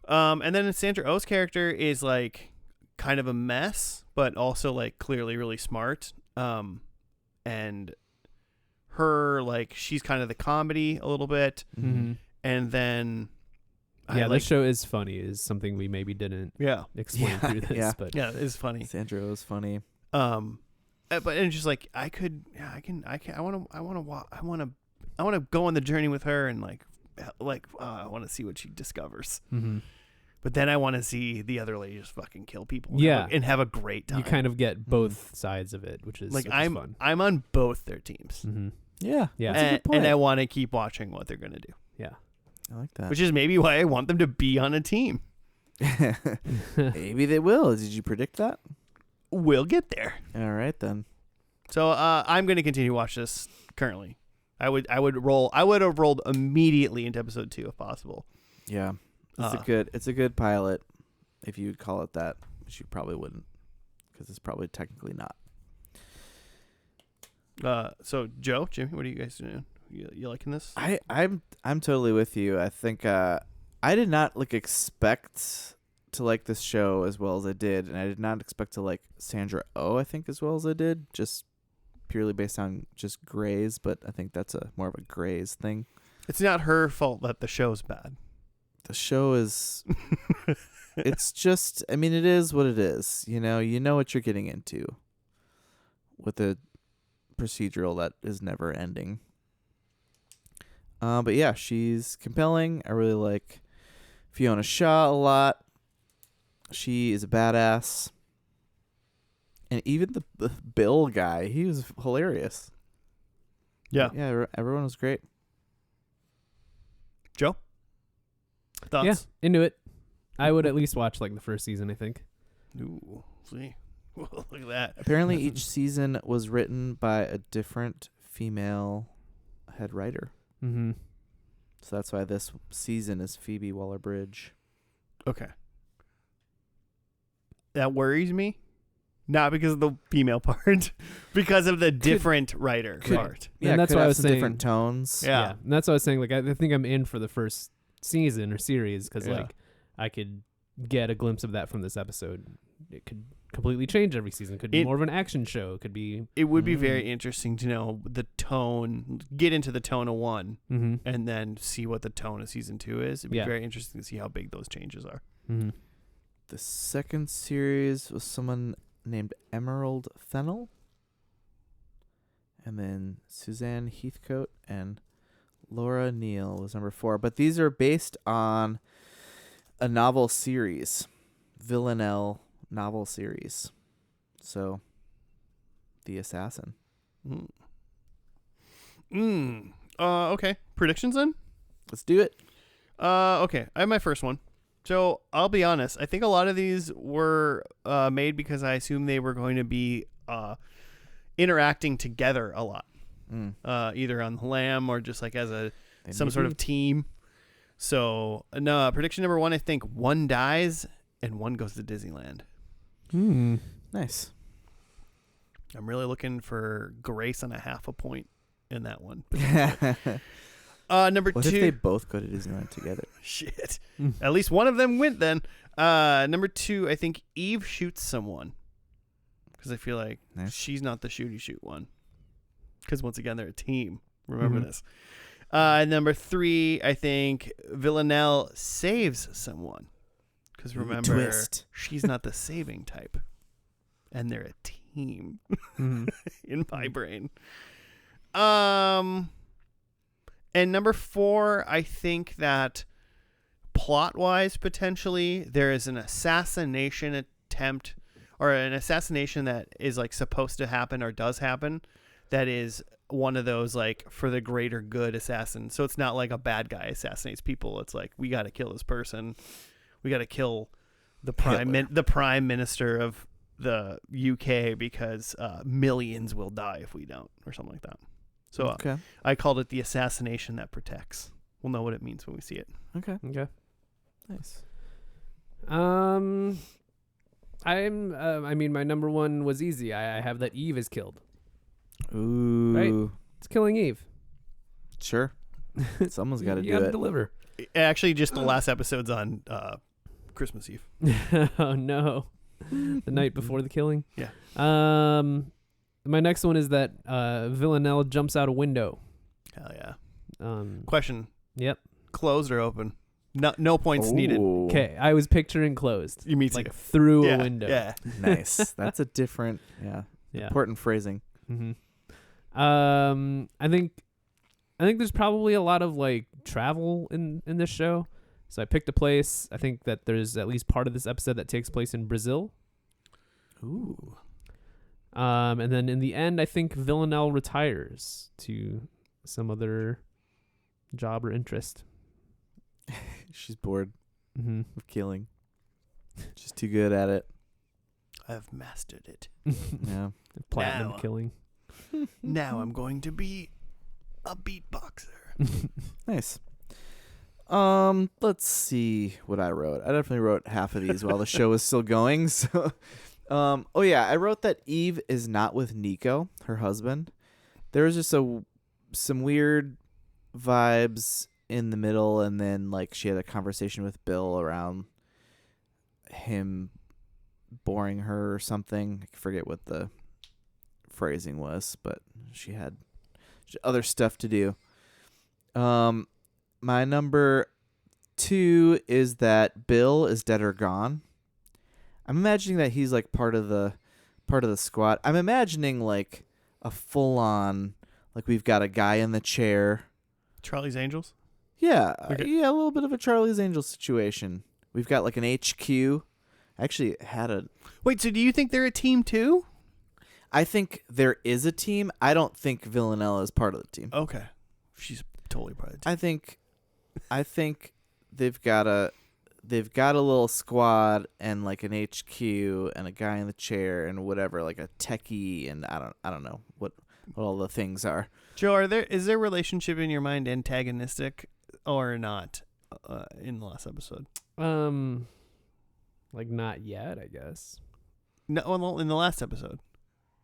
And then Sandra Oh's character is like kind of a mess, but also like clearly really smart. And her, like, she's kind of the comedy a little bit. Mm-hmm. And then this show is funny, is something we maybe didn't explain through this. Yeah. But yeah, it's funny. Sandra was funny. But it's just like I want to go on the journey with her and I want to see what she discovers. Mm-hmm. But then I want to see the other lady just fucking kill people. And have a great time. You kind of get both sides of it, which is fun. I'm on both their teams. Mm-hmm. Yeah. Yeah. That's a good point. And I want to keep watching what they're gonna do. Yeah. I like that. Which is maybe why I want them to be on a team. Maybe they will. Did you predict that? We'll get there. All right then. So I'm going to continue to watch this currently. I would have rolled immediately into episode 2 if possible. Yeah. It's a good pilot, if you'd call it that, which you probably wouldn't, because it's probably technically not. So Joe, Jimmy, what are you guys doing? You liking this? I'm totally with you. I think I did not expect to like this show as well as I did, and I did not expect to like Sandra Oh, I think, as well as I did, just purely based on just Grey's, but I think that's more of a Grey's thing. It's not her fault that the show's bad. The show is it's just, I mean, it is what it is. You know what you're getting into with a procedural that is never ending. But yeah, she's compelling. I really like Fiona Shaw a lot. She is a badass. And even the Bill guy, he was hilarious. Yeah. Yeah, everyone was great. Joe? Thoughts? Yeah, into it. I would at least watch like the first season, I think. Ooh, see. Look at that. Apparently each season was written by a different female head writer. Mm-hmm. So that's why this season is Phoebe Waller-Bridge. Okay. That worries me. Not because of the female part, because of the different writer part. Yeah, and that's could why I have was some saying different tones. Yeah. And that's what I was saying. Like, I think I'm in for the first season or series because, Yeah. like, I could get a glimpse of that from this episode. It could completely change every season. It could be more of an action show. It could be. It would be very interesting to know the tone, get into the tone of one, and then see what the tone of season 2 is. It'd be very interesting to see how big those changes are. Mm-hmm. The second series was someone named Emerald Fennell. And then Suzanne Heathcote and Laura Neal was number 4. But these are based on a novel series, Villanelle novel series. So, The Assassin. Okay. Predictions then? Let's do it. Okay. I have my first one. So I'll be honest. I think a lot of these were made because I assumed they were going to be interacting together a lot, either on the lamb or just like as some sort of team. So no, prediction number 1. I think one dies and one goes to Disneyland. Nice. I'm really looking for grace and a half a point in that one. Number 2. What if they both go to Disneyland together? Shit. At least one of them went then. Number 2, I think Eve shoots someone. Because I feel like she's not the shooty shoot one. Because once again, they're a team. Remember this. Number 3, I think Villanelle saves someone. Because remember, she's not the saving type. And they're a team. In my brain. And number 4, I think that plot-wise, potentially, there is an assassination attempt or an assassination that is like supposed to happen or does happen that is one of those like for the greater good assassin. So it's not like a bad guy assassinates people. It's like, we got to kill this person. We got to kill the prime minister of the UK because millions will die if we don't, or something like that. So I called it the assassination that protects. We'll know what it means when we see it. Okay. Nice. I mean, my number 1 was easy. I have that Eve is killed. Ooh. Right? It's killing Eve. Sure. Someone's got to do You gotta it. deliver. Actually, just the last episode's on Christmas Eve. Oh, no. The night before the killing? Yeah. My next one is that Villanelle jumps out a window. Hell yeah. Question. Yep. Closed or open? No points needed. Okay, I was picturing closed. You mean like through a window. Yeah. Nice. That's a different, important phrasing. I think there's probably a lot of like travel in this show. So I picked a place. I think that there's at least part of this episode that takes place in Brazil. Ooh. And then in the end, I think Villanelle retires to some other job or interest. She's bored of killing. She's too good at it. I've mastered it. Yeah. Platinum killing. Now I'm going to be a beatboxer. Nice. Let's see what I wrote. I definitely wrote half of these while the show was still going. So, I wrote that Eve is not with Nico, her husband, there was just some weird vibes in the middle, and then like she had a conversation with Bill around him boring her or something. I forget what the phrasing was, but she had other stuff to do. My number 2 is that Bill is dead or gone. I'm imagining that he's like part of the squad. I'm imagining like a full on, like we've got a guy in the chair. Charlie's Angels? Yeah, Okay. yeah, a little bit of a Charlie's Angels situation. We've got like an HQ. I actually had a. Wait, so do you think they're a team too? I think there is a team. I don't think Villanelle is part of the team. Okay. She's totally part of the team. I think they've got a little squad and like an HQ and a guy in the chair and whatever, like a techie, and I don't know what all the things are. Joe, is their relationship in your mind antagonistic or not in the last episode? Like not yet, I guess. No, well, in the last episode.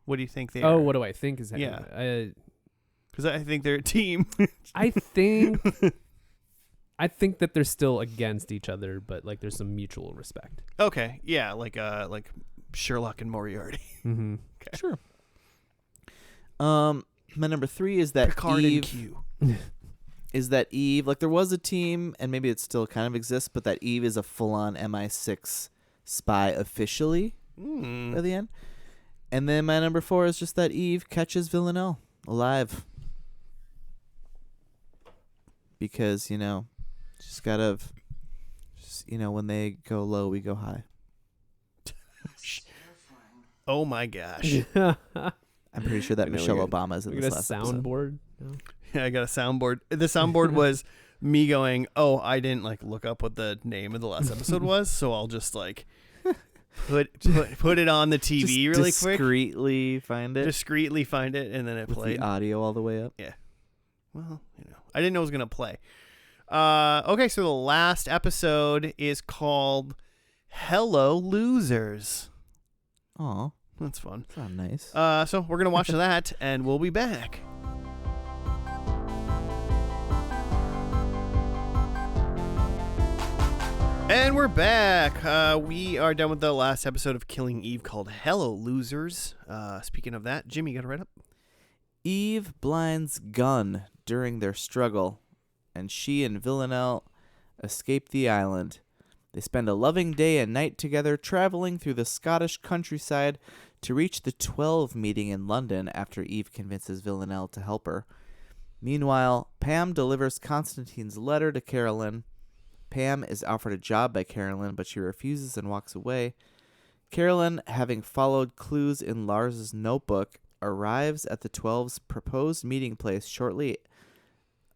What do you think they are? Oh, what do I think is happening? Yeah. Because I think they're a team. I think that they're still against each other, but like there's some mutual respect. Okay, yeah, like Sherlock and Moriarty. Mm-hmm. Okay. Sure. My number 3 is that Picard Eve and Q. is that Eve. Like there was a team, and maybe it still kind of exists, but that Eve is a full-on MI6 spy officially by the end. And then my number 4 is just that Eve catches Villanelle alive. Because, just gotta, when they go low, we go high. Oh my gosh. I'm pretty sure that I know Michelle we Obama is in We this got a last episode. soundboard. No? Yeah, I got a soundboard. The soundboard was me going, "Oh, I didn't like look up what the name of the last episode was, so I'll just like put it on the TV Just really quick, discreetly find it discreetly find it, and then it with played." the audio all the way up. Well, I didn't know it was gonna play. Okay, so the last episode is called "Hello Losers." Aw, That's fun. that's not nice. So we're gonna watch that, and we'll be back. And we're back. We are done with the last episode of Killing Eve called Hello Losers. Speaking of that, Jimmy, you got to write up. Eve blinds Gunn during their struggle, and she and Villanelle escape the island. They spend a loving day and night together, traveling through the Scottish countryside to reach the 12 meeting in London after Eve convinces Villanelle to help her. Meanwhile, Pam delivers Constantine's letter to Carolyn. Pam is offered a job by Carolyn, but she refuses and walks away. Carolyn, having followed clues in Lars's notebook, arrives at the 12's proposed meeting place shortly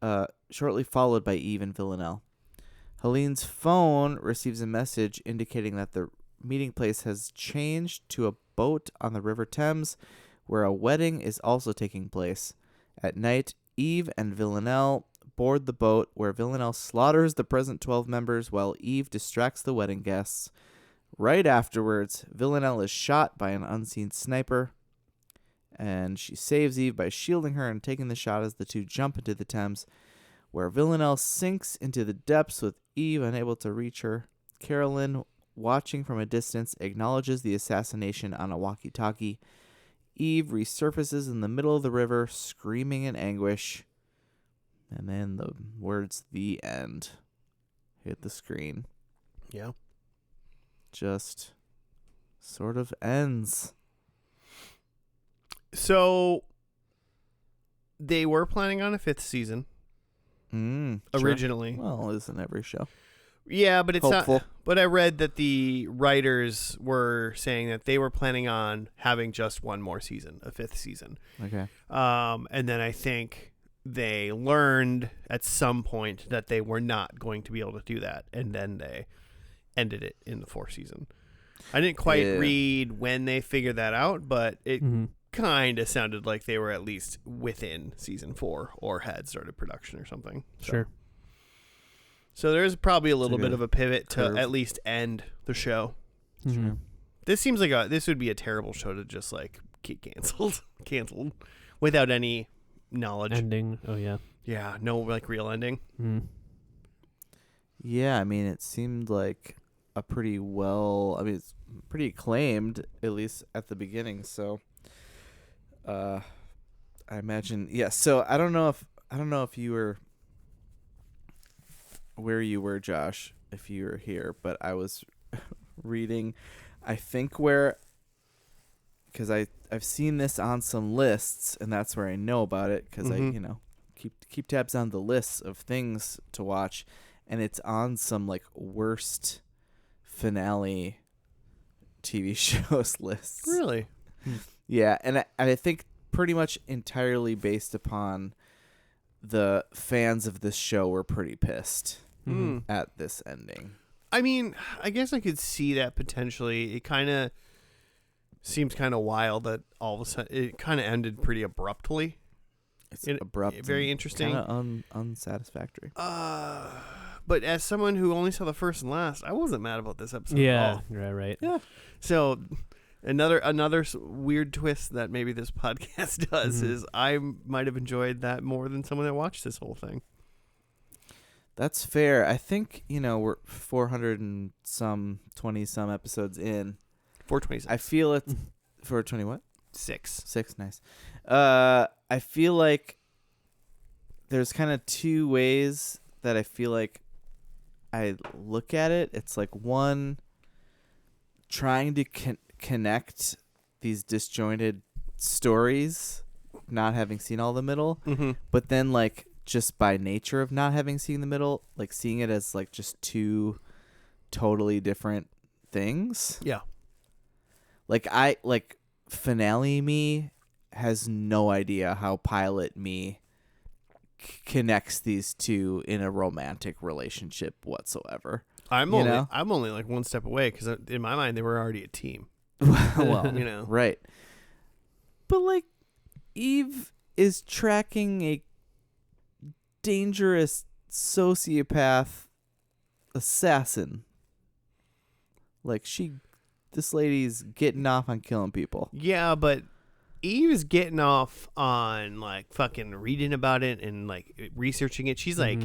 followed by Eve and Villanelle. Helene's phone receives a message indicating that the meeting place has changed to a boat on the River Thames, where a wedding is also taking place. At night, Eve and Villanelle board the boat, where Villanelle slaughters the present 12 members while Eve distracts the wedding guests. Right afterwards, Villanelle is shot by an unseen sniper, and she saves Eve by shielding her and taking the shot as the two jump into the Thames, where Villanelle sinks into the depths with Eve unable to reach her. Carolyn, watching from a distance, acknowledges the assassination on a walkie-talkie. Eve resurfaces in the middle of the river, screaming in anguish. And then the words "the end" hit the screen. Yeah. Just sort of ends. So they were planning on a 5th season Sure. originally. Well, isn't every show? Yeah, but it's Hopeful. not. But I read that the writers were saying that they were planning on having just one more season, a 5th season. Okay. And then I think they learned at some point that they were not going to be able to do that, and then they ended it in the 4th season. I didn't quite read when they figured that out, but it kind of sounded like they were at least within season 4 or had started production or something. Sure. So there's probably a little like bit a of a pivot curve. to at least end the show. Mm-hmm. This seems like this would be a terrible show to just like get canceled without any knowledge. Ending. Oh yeah. Yeah, no like real ending. Yeah, I mean, it seemed like a pretty it's pretty acclaimed, at least at the beginning. So, I imagine, yeah. So I don't know if you were where you were, Josh, if you were here, but I was reading, I think because I've seen this on some lists, and that's where I know about it, because I keep tabs on the lists of things to watch, and it's on some like worst finale TV shows lists. Really? Yeah, and I think pretty much entirely based upon the fans of this show were pretty pissed at this ending. I mean, I guess I could see that potentially. It kind of seems kind of wild that all of a sudden it kind of ended pretty abruptly. It's abrupt, very interesting, kind of unsatisfactory. But as someone who only saw the first and last, I wasn't mad about this episode. Yeah. At all. Right. Yeah. So another weird twist that maybe this podcast does is I might have enjoyed that more than someone that watched this whole thing. That's fair. I think, we're 400 and some 20 some episodes in. 426. I feel it's 420 what? 6. Nice. I feel like there's kind of two ways that I feel like I look at it. It's like, one, trying to connect these disjointed stories, not having seen all the middle, but then like just by nature of not having seen the middle, like seeing it as like just two totally different things. Yeah. Like finale me has no idea how pilot me connects these two in a romantic relationship whatsoever. I'm only like one step away because in my mind they were already a team. Well, right. But like, Eve is tracking a dangerous sociopath assassin. Like this lady's getting off on killing people. Yeah, but Eve is getting off on like fucking reading about it and like researching it. She's like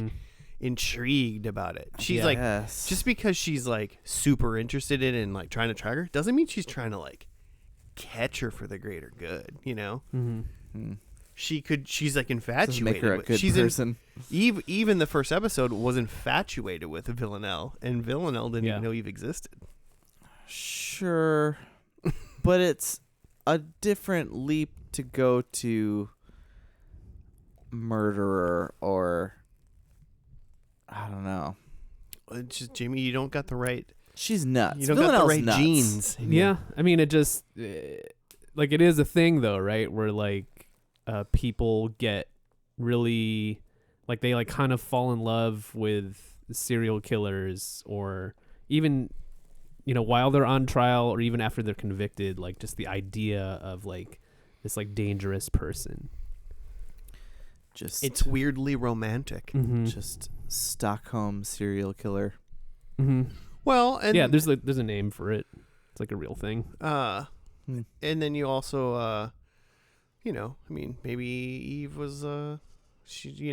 intrigued about it. She's like, just because she's like super interested in it and like trying to track her doesn't mean she's trying to like catch her for the greater good, She's like infatuated. Doesn't make her a good she's person. Eve in the first episode was infatuated with Villanelle, and Villanelle didn't even know Eve existed. Sure, but it's a different leap to go to murderer, or I don't know. It's just, Jimmy, you don't got the right. She's nuts. You don't got the right nuts. genes. Yeah, I mean, it just like it is a thing though, right? Where like people get really like they like kind of fall in love with serial killers, or even while they're on trial, or even after they're convicted, like just the idea of like this like dangerous person. It's weirdly romantic. Just Stockholm serial killer. Well, and yeah, there's a name for it. It's like a real thing. And then you also I mean, maybe Eve was she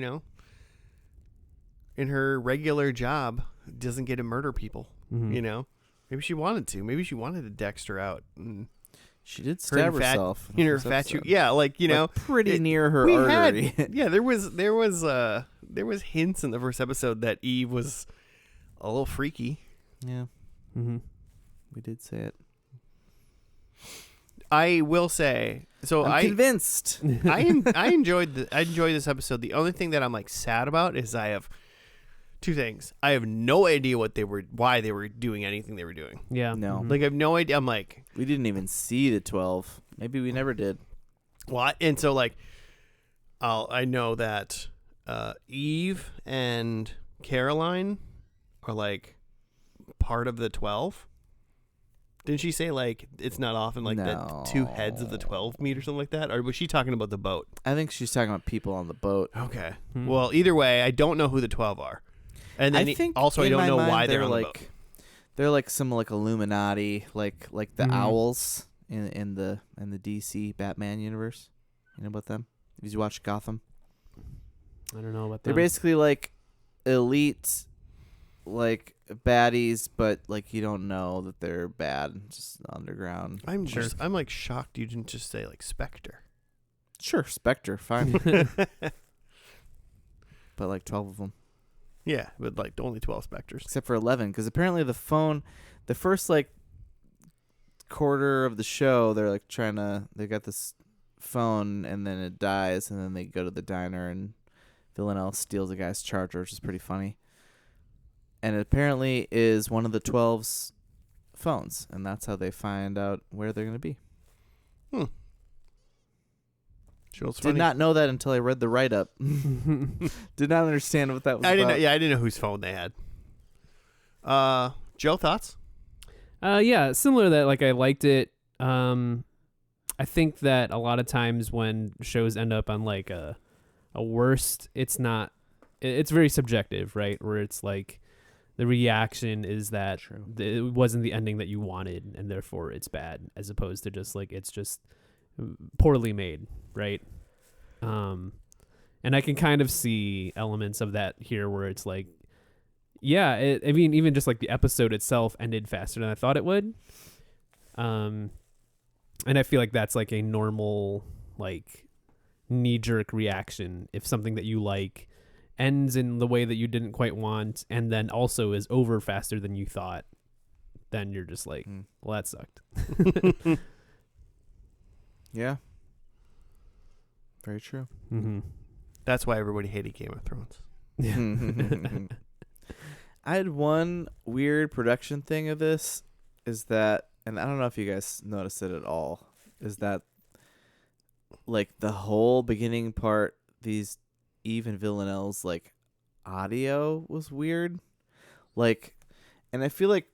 in her regular job doesn't get to murder people, Maybe she wanted to. Maybe she wanted to Dexter out. And she did stab herself. In her yeah, like pretty near her artery. There was hints in the first episode that Eve was a little freaky. Yeah. We did say it. I will say, so I'm convinced. I enjoyed this episode. The only thing that I'm like sad about is I have two things. I have no idea why they were doing anything they were doing. Yeah. No. Like I have no idea. I'm like, we didn't even see the 12. Maybe we never did. What? And so like, I know that Eve and Caroline are like part of the 12. Didn't she say like it's not often like that two heads of the 12 meet or something like that? Or was she talking about the boat? I think she's talking about people on the boat. Okay. Well, either way, I don't know who the 12 are. And then I think also I don't know why they're on like the boat. They're like some like Illuminati, like the owls in the DC Batman universe. You know about them? Did you watch Gotham? I don't know about They're that. basically like elite, like baddies, but like you don't know that they're bad. Just underground. I'm like shocked you didn't just say like Spectre. Sure, Spectre, fine, but like 12 of them, Yeah, but like only 12 Spectres. except for 11, because apparently the first like quarter of the show, they're like they got this phone and then it dies, and then they go to the diner and Villanelle steals a guy's charger, which is pretty funny. And it apparently is one of the 12's phones, and that's how they find out where they're going to be. Sure, it's Did funny. not know that until I read the write-up. Did not understand what that was I about. didn't. Yeah, I didn't know whose phone they had. Joe, thoughts? Yeah, similar to that. Like, I liked it. I think that a lot of times when shows end up on like a worst, it's very subjective, right? Where it's like the reaction is that it wasn't the ending that you wanted, and therefore it's bad, as opposed to just like it's just poorly made, right? And I can kind of see elements of that here, where it's like, yeah, I mean, even just like the episode itself ended faster than I thought it would. And I feel like that's like a normal, like, knee-jerk reaction. If something that you like ends in the way that you didn't quite want, and then also is over faster than you thought, then you're just like, well, that sucked. Yeah. Very true. Mm-hmm. That's why everybody hated Game of Thrones. I had one weird production thing of this, is that, and I don't know if you guys noticed it at all, is that like the whole beginning part, these Eve and Villanelle's like audio was weird. Like, and I feel like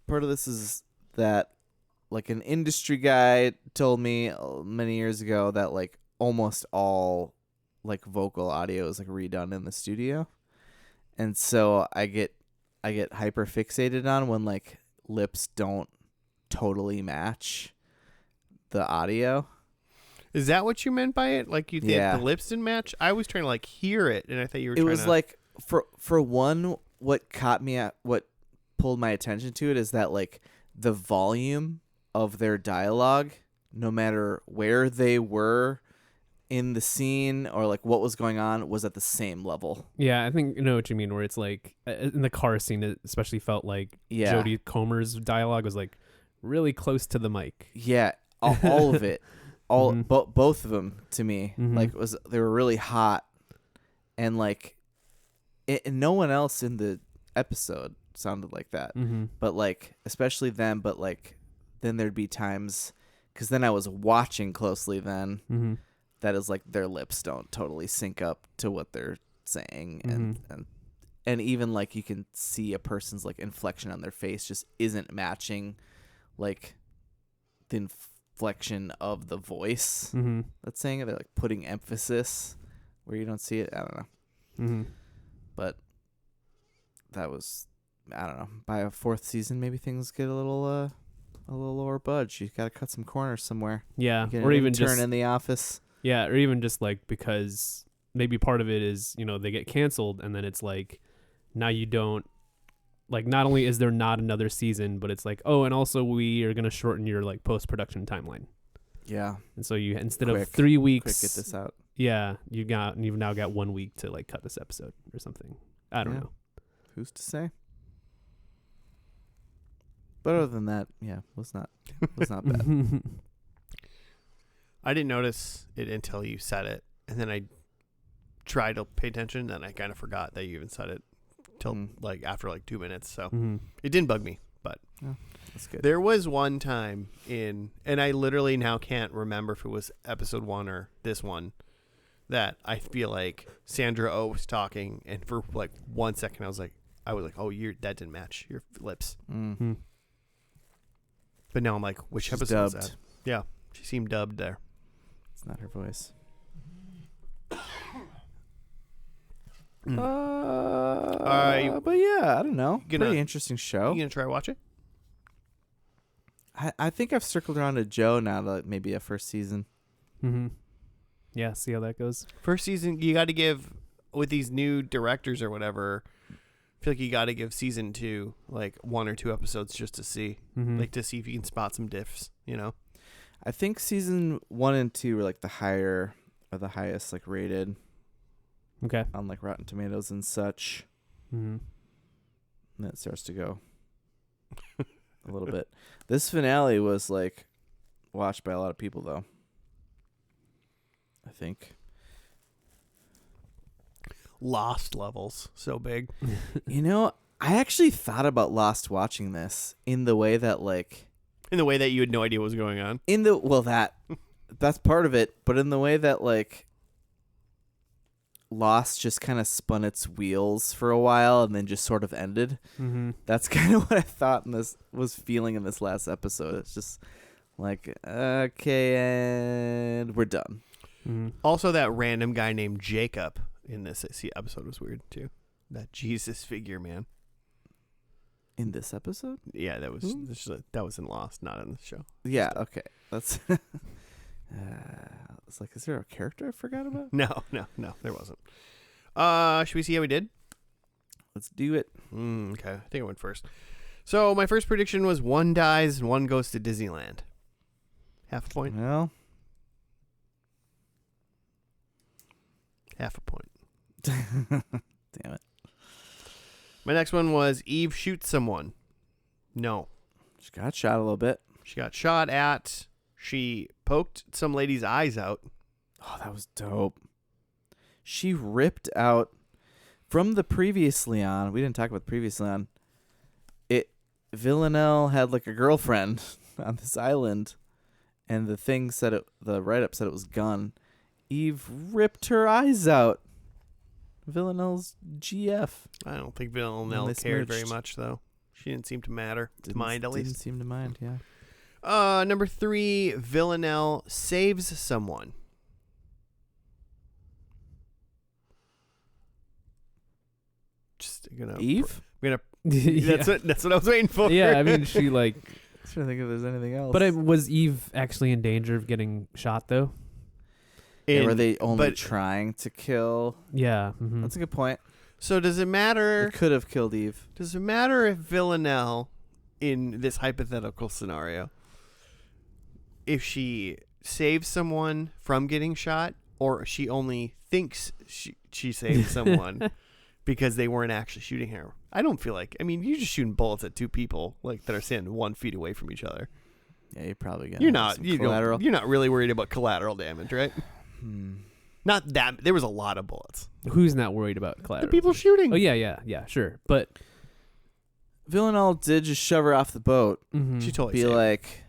part of this is that like an industry guy told me many years ago that like almost all like vocal audio is like redone in the studio. And so I get hyper fixated on when like lips don't totally match the audio. Is that what you meant by it? Like you think Yeah. the lips didn't match? I was trying to like hear it, and I thought you were. It was like for one, what pulled my attention to it is that like the volume of their dialogue, no matter where they were in the scene or like what was going on, was at the same level. Yeah, I think you know what you mean, where it's like in the car scene, it especially felt like Jodie Comer's dialogue was like really close to the mic. Yeah, all of it, all Mhm. both of them to me, Mhm. like they were really hot, and like, and no one else in the episode sounded like that. Mm-hmm. But like, especially them. But like, then there'd be times, because then I was watching closely then. Mm-hmm. That is like their lips don't totally sync up to what they're saying, Mm-hmm. and even like you can see a person's like inflection on their face just isn't matching like the inflection of the voice Mm-hmm. that's saying it. They're like putting emphasis where you don't see it. I don't know, Mm-hmm. but that was, I don't know. By a fourth season, maybe things get a little lower budge. You got to cut some corners somewhere. Yeah, Get or an even intern just in the office. yeah, or even just like because maybe part of it is they get canceled, and then it's like now you don't like. Not only is there not another season, but it's like, oh, and also we are gonna shorten your like post-production timeline. Yeah, And so you instead Quick. of 3 weeks, quick, get this out. yeah, you've now got 1 week to like cut this episode or something. I don't Yeah. know. Who's to say? But other than that, yeah, was not bad. I didn't notice it until you said it, and then I tried to pay attention, and I kind of forgot that you even said it till like after like 2 minutes. So Mm-hmm. it didn't bug me, but That's good. there was one time and I literally now can't remember if it was episode 1 or this one, that I feel like Sandra Oh was talking, and for like 1 second I was like, oh, that didn't match your lips. Mm. But now I'm like, which She's episode was dubbed. that? Yeah, she seemed dubbed there. It's not her voice. But yeah, I don't know. Pretty interesting show. You gonna try to watch it? I think I've circled around to Joe now to maybe a first season. Mm-hmm. Yeah, see how that goes. First season, you got to give, with these new directors or whatever, I feel like you got to give season 2 like 1 or 2 episodes just to see, like to see if you can spot some diffs, you know? I think season 1 and 2 were like the highest like rated Okay. on like Rotten Tomatoes and such. Mm-hmm. And that starts to go a little bit. This finale was like watched by a lot of people though. I think. Lost levels so big. You know, I actually thought about Lost watching this in the way that like In the way that you had no idea what was going on. that's part of it, but in the way that like Lost just kind of spun its wheels for a while and then just sort of ended. Mm-hmm. That's kind of what I thought was feeling in this last episode. It's just like, okay, and we're done. Mm-hmm. Also, that random guy named Jacob in this episode was weird too. That Jesus figure, man. In this episode? Yeah, that was that was in Lost, not in the show. Yeah, okay. That's it's like, is there a character I forgot about? No, there wasn't. Should we see how we did? Let's do it. Okay, I think I went first. So my first prediction was 1 dies and 1 goes to Disneyland. Half a point. Well, Half a point. damn it. My next one was Eve shoots someone. No. She got shot a little bit. She got shot at. She poked some lady's eyes out. Oh, that was dope. She ripped out from the previously on. We didn't talk about the previously on. Villanelle had like a girlfriend on this island, and the thing said it. The write-up said it was gun. Eve ripped her eyes out. Villanelle's GF. I don't think Villanelle They cared very smirched. much, though. She didn't seem to matter. To mind, at Didn't least. seem to mind. Yeah. Number 3, Villanelle saves someone. Just gonna Eve. Yeah. That's what I was waiting for. Yeah, I mean, she like. I'm trying to think if there's anything else. But was Eve actually in danger of getting shot though? Yeah, were they only but- trying to kill? Yeah. Mm-hmm. That's a good point. So does it matter? They could have killed Eve. Does it matter if Villanelle, in this hypothetical scenario, if she saves someone from getting shot, or she only thinks she saved someone because they weren't actually shooting her? I don't feel like. I mean, you're just shooting bullets at 2 people like that are standing 1 feet away from each other. Yeah, you're probably gonna. You're have not. some You collateral. don't, you're not really worried about collateral damage, right? Not that. There was a lot of bullets. Who's not worried about The collateral? people shooting. Oh yeah, sure. But Villanelle did just shove her off the boat. mm-hmm. She totally Be saved her. like,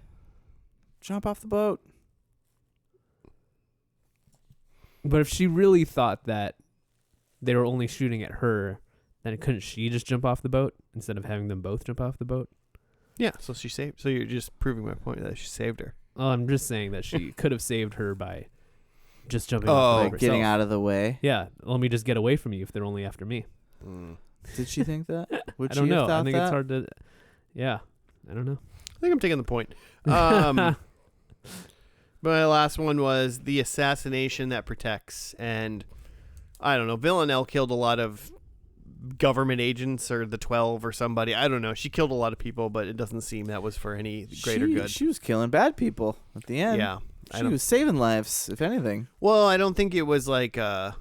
jump off the boat. But if she really thought that they were only shooting at her, then couldn't she just jump off the boat instead of having them both jump off the boat? Yeah, so she saved. So you're just proving my point that she saved her. Oh, I'm just saying that she could have saved her by just jumping Oh, off the boat Like getting herself. out of the way. Yeah, let me just get away from you if they're only after me. Did she think that? Would I she don't have know. I thought think that? it's hard to. Yeah, I don't know. I think I'm taking the point. My last one was the assassination that protects, and I don't know. Villanelle killed a lot of government agents, or the 12, or somebody. I don't know. She killed a lot of people, but it doesn't seem that was for any greater good. She was killing bad people at the end. Yeah, She was saving lives, if anything. Well, I don't think it was like an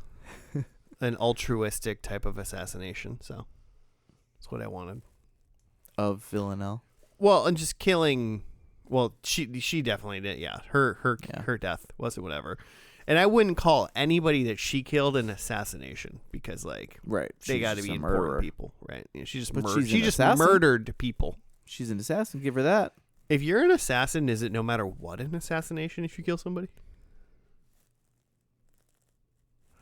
altruistic type of assassination. So that's what I wanted. Of Villanelle. Well, and just killing. Well, she definitely did. Yeah, her death wasn't whatever. And I wouldn't call anybody that she killed an assassination, because like Right. they She's got to just be a important murderer. people, right? You know, she just But she's an just assassin. murdered people. She's an assassin. Give her that. If you're an assassin, is it no matter what an assassination if you kill somebody?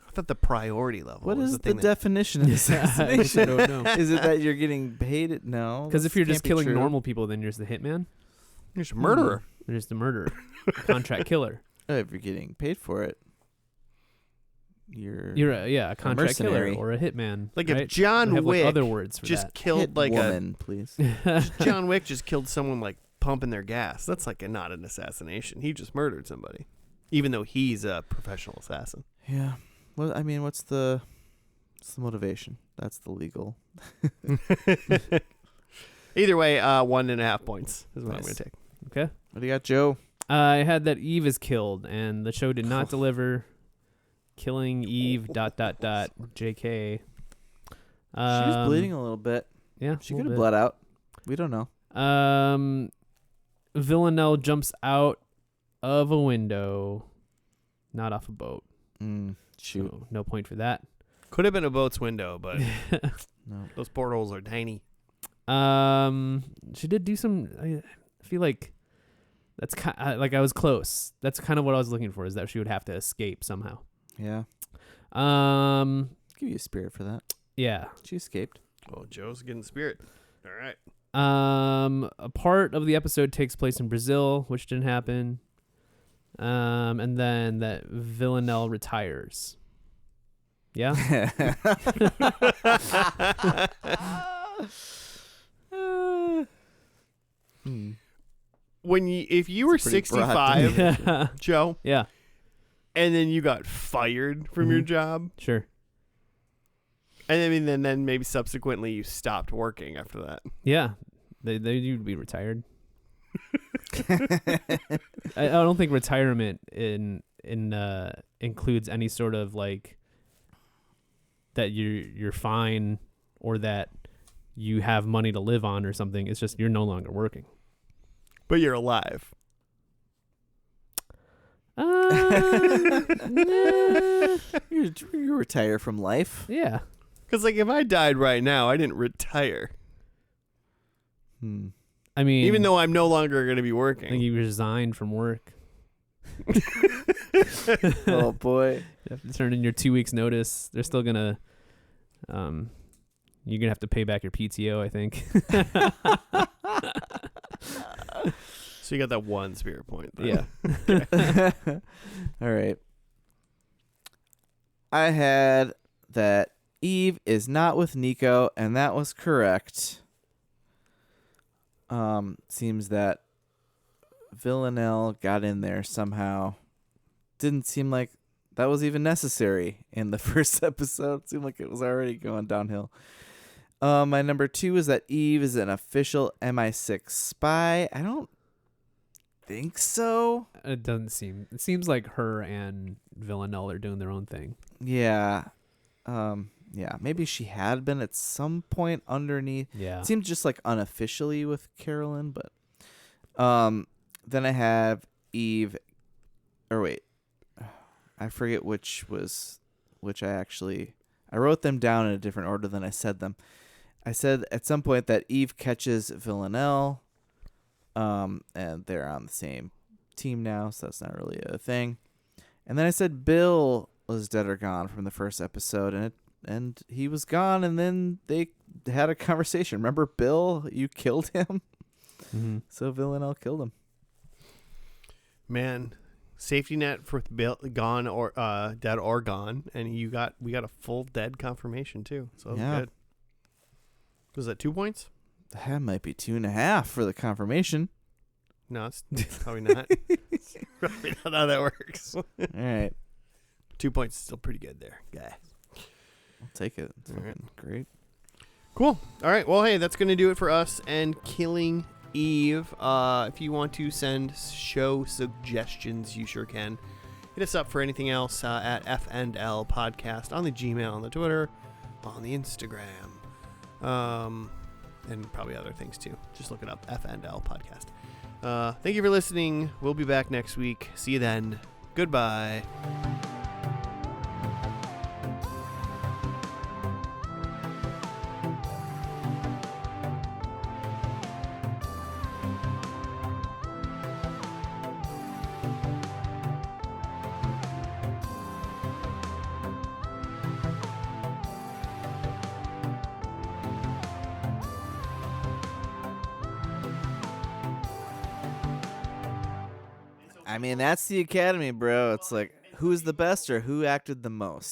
I thought the priority level. What was is the the thing that, definition of I assassination? don't know. Is it that you're getting paid? No. Because if you're this just can't be killing true. normal people, then you're just the hitman. you're just a murderer. You're just a murderer, contract killer. If you're getting paid for it, you're You're a contract killer mercenary. or a hitman. Like right? if John We have Wick like other words for just that. killed hit like woman, please. John Wick just killed someone like pumping their gas. That's like not an assassination. He just murdered somebody. even though he's a professional assassin. Yeah. Well, I mean, what's the motivation? That's the legal. Either way, 1.5 points is what I'm Nice. going to take. Okay. What do you got, Joe? I had that Eve is killed, and the show did not deliver. Killing Eve. ... JK. She was bleeding a little bit. Yeah, She a could little have bit. bled out. We don't know. Villanelle jumps out of a window, not off a boat. Shoot. So no point for that. Could have been a boat's window, but No. those portholes are tiny. She did do some. I feel like that's like I was close. That's kind of what I was looking for. Is that she would have to escape somehow. Yeah. Give you a spirit for that. Yeah. She escaped. Oh, Joe's getting spirit. All right. A part of the episode takes place in Brazil, which didn't happen. And then that Villanelle retires. Yeah. If you were It's a pretty broad 65, Yeah. Joe, Yeah. and then you got fired from your job, Sure. and then maybe subsequently you stopped working after that. Yeah. You'd be retired. I don't think retirement includes any sort of like that you're fine or that you have money to live on or something. It's just you're no longer working. But you're alive. Nah. You retire from life. Yeah. Because like if I died right now, I didn't retire. I mean, Even though I'm no longer going to be I think working. you resigned from work. Oh boy. You have to turn in your 2 weeks notice. They're still gonna, you're gonna have to pay back your PTO, I think. So you got that one spirit point. Then. Yeah. All right. I had that Eve is not with Nico, and that was correct. Seems that Villanelle got in there somehow. Didn't seem like that was even necessary in the first episode. It seemed like it was already going downhill. My number 2 is that Eve is an official MI6 spy. I don't think so. It doesn't seem. It seems like her and Villanelle are doing their own thing. Yeah. Yeah. Maybe she had been at some point underneath. Yeah. It seems just like unofficially with Carolyn, but then I have Eve. Or wait, I forget which I wrote them down in a different order than I said them. I said at some point that Eve catches Villanelle, and they're on the same team now, so that's not really a thing. And then I said Bill was dead or gone from the first episode, and he was gone, and then they had a conversation. Remember, Bill, you killed him? Mm-hmm. So Villanelle killed him. Man, safety net for Bill gone or dead or gone, and we got a full dead confirmation too. So that was good. Was that 2 points? That might be 2.5 for the confirmation. No, it's probably not. Probably not how that works. All right. 2 points is still pretty good there, guy. I'll take it. It's All right. fucking great. Cool. All right. Well, hey, that's going to do it for us and Killing Eve. If you want to send show suggestions, you sure can. Hit us up for anything else at FNL Podcast on the Gmail, on the Twitter, on the Instagram, and probably other things too. Just look it up, FNL Podcast. Thank you for listening. We'll be back next week. See you then. Goodbye. I mean, that's the Academy, bro. It's like, who's the best or who acted the most?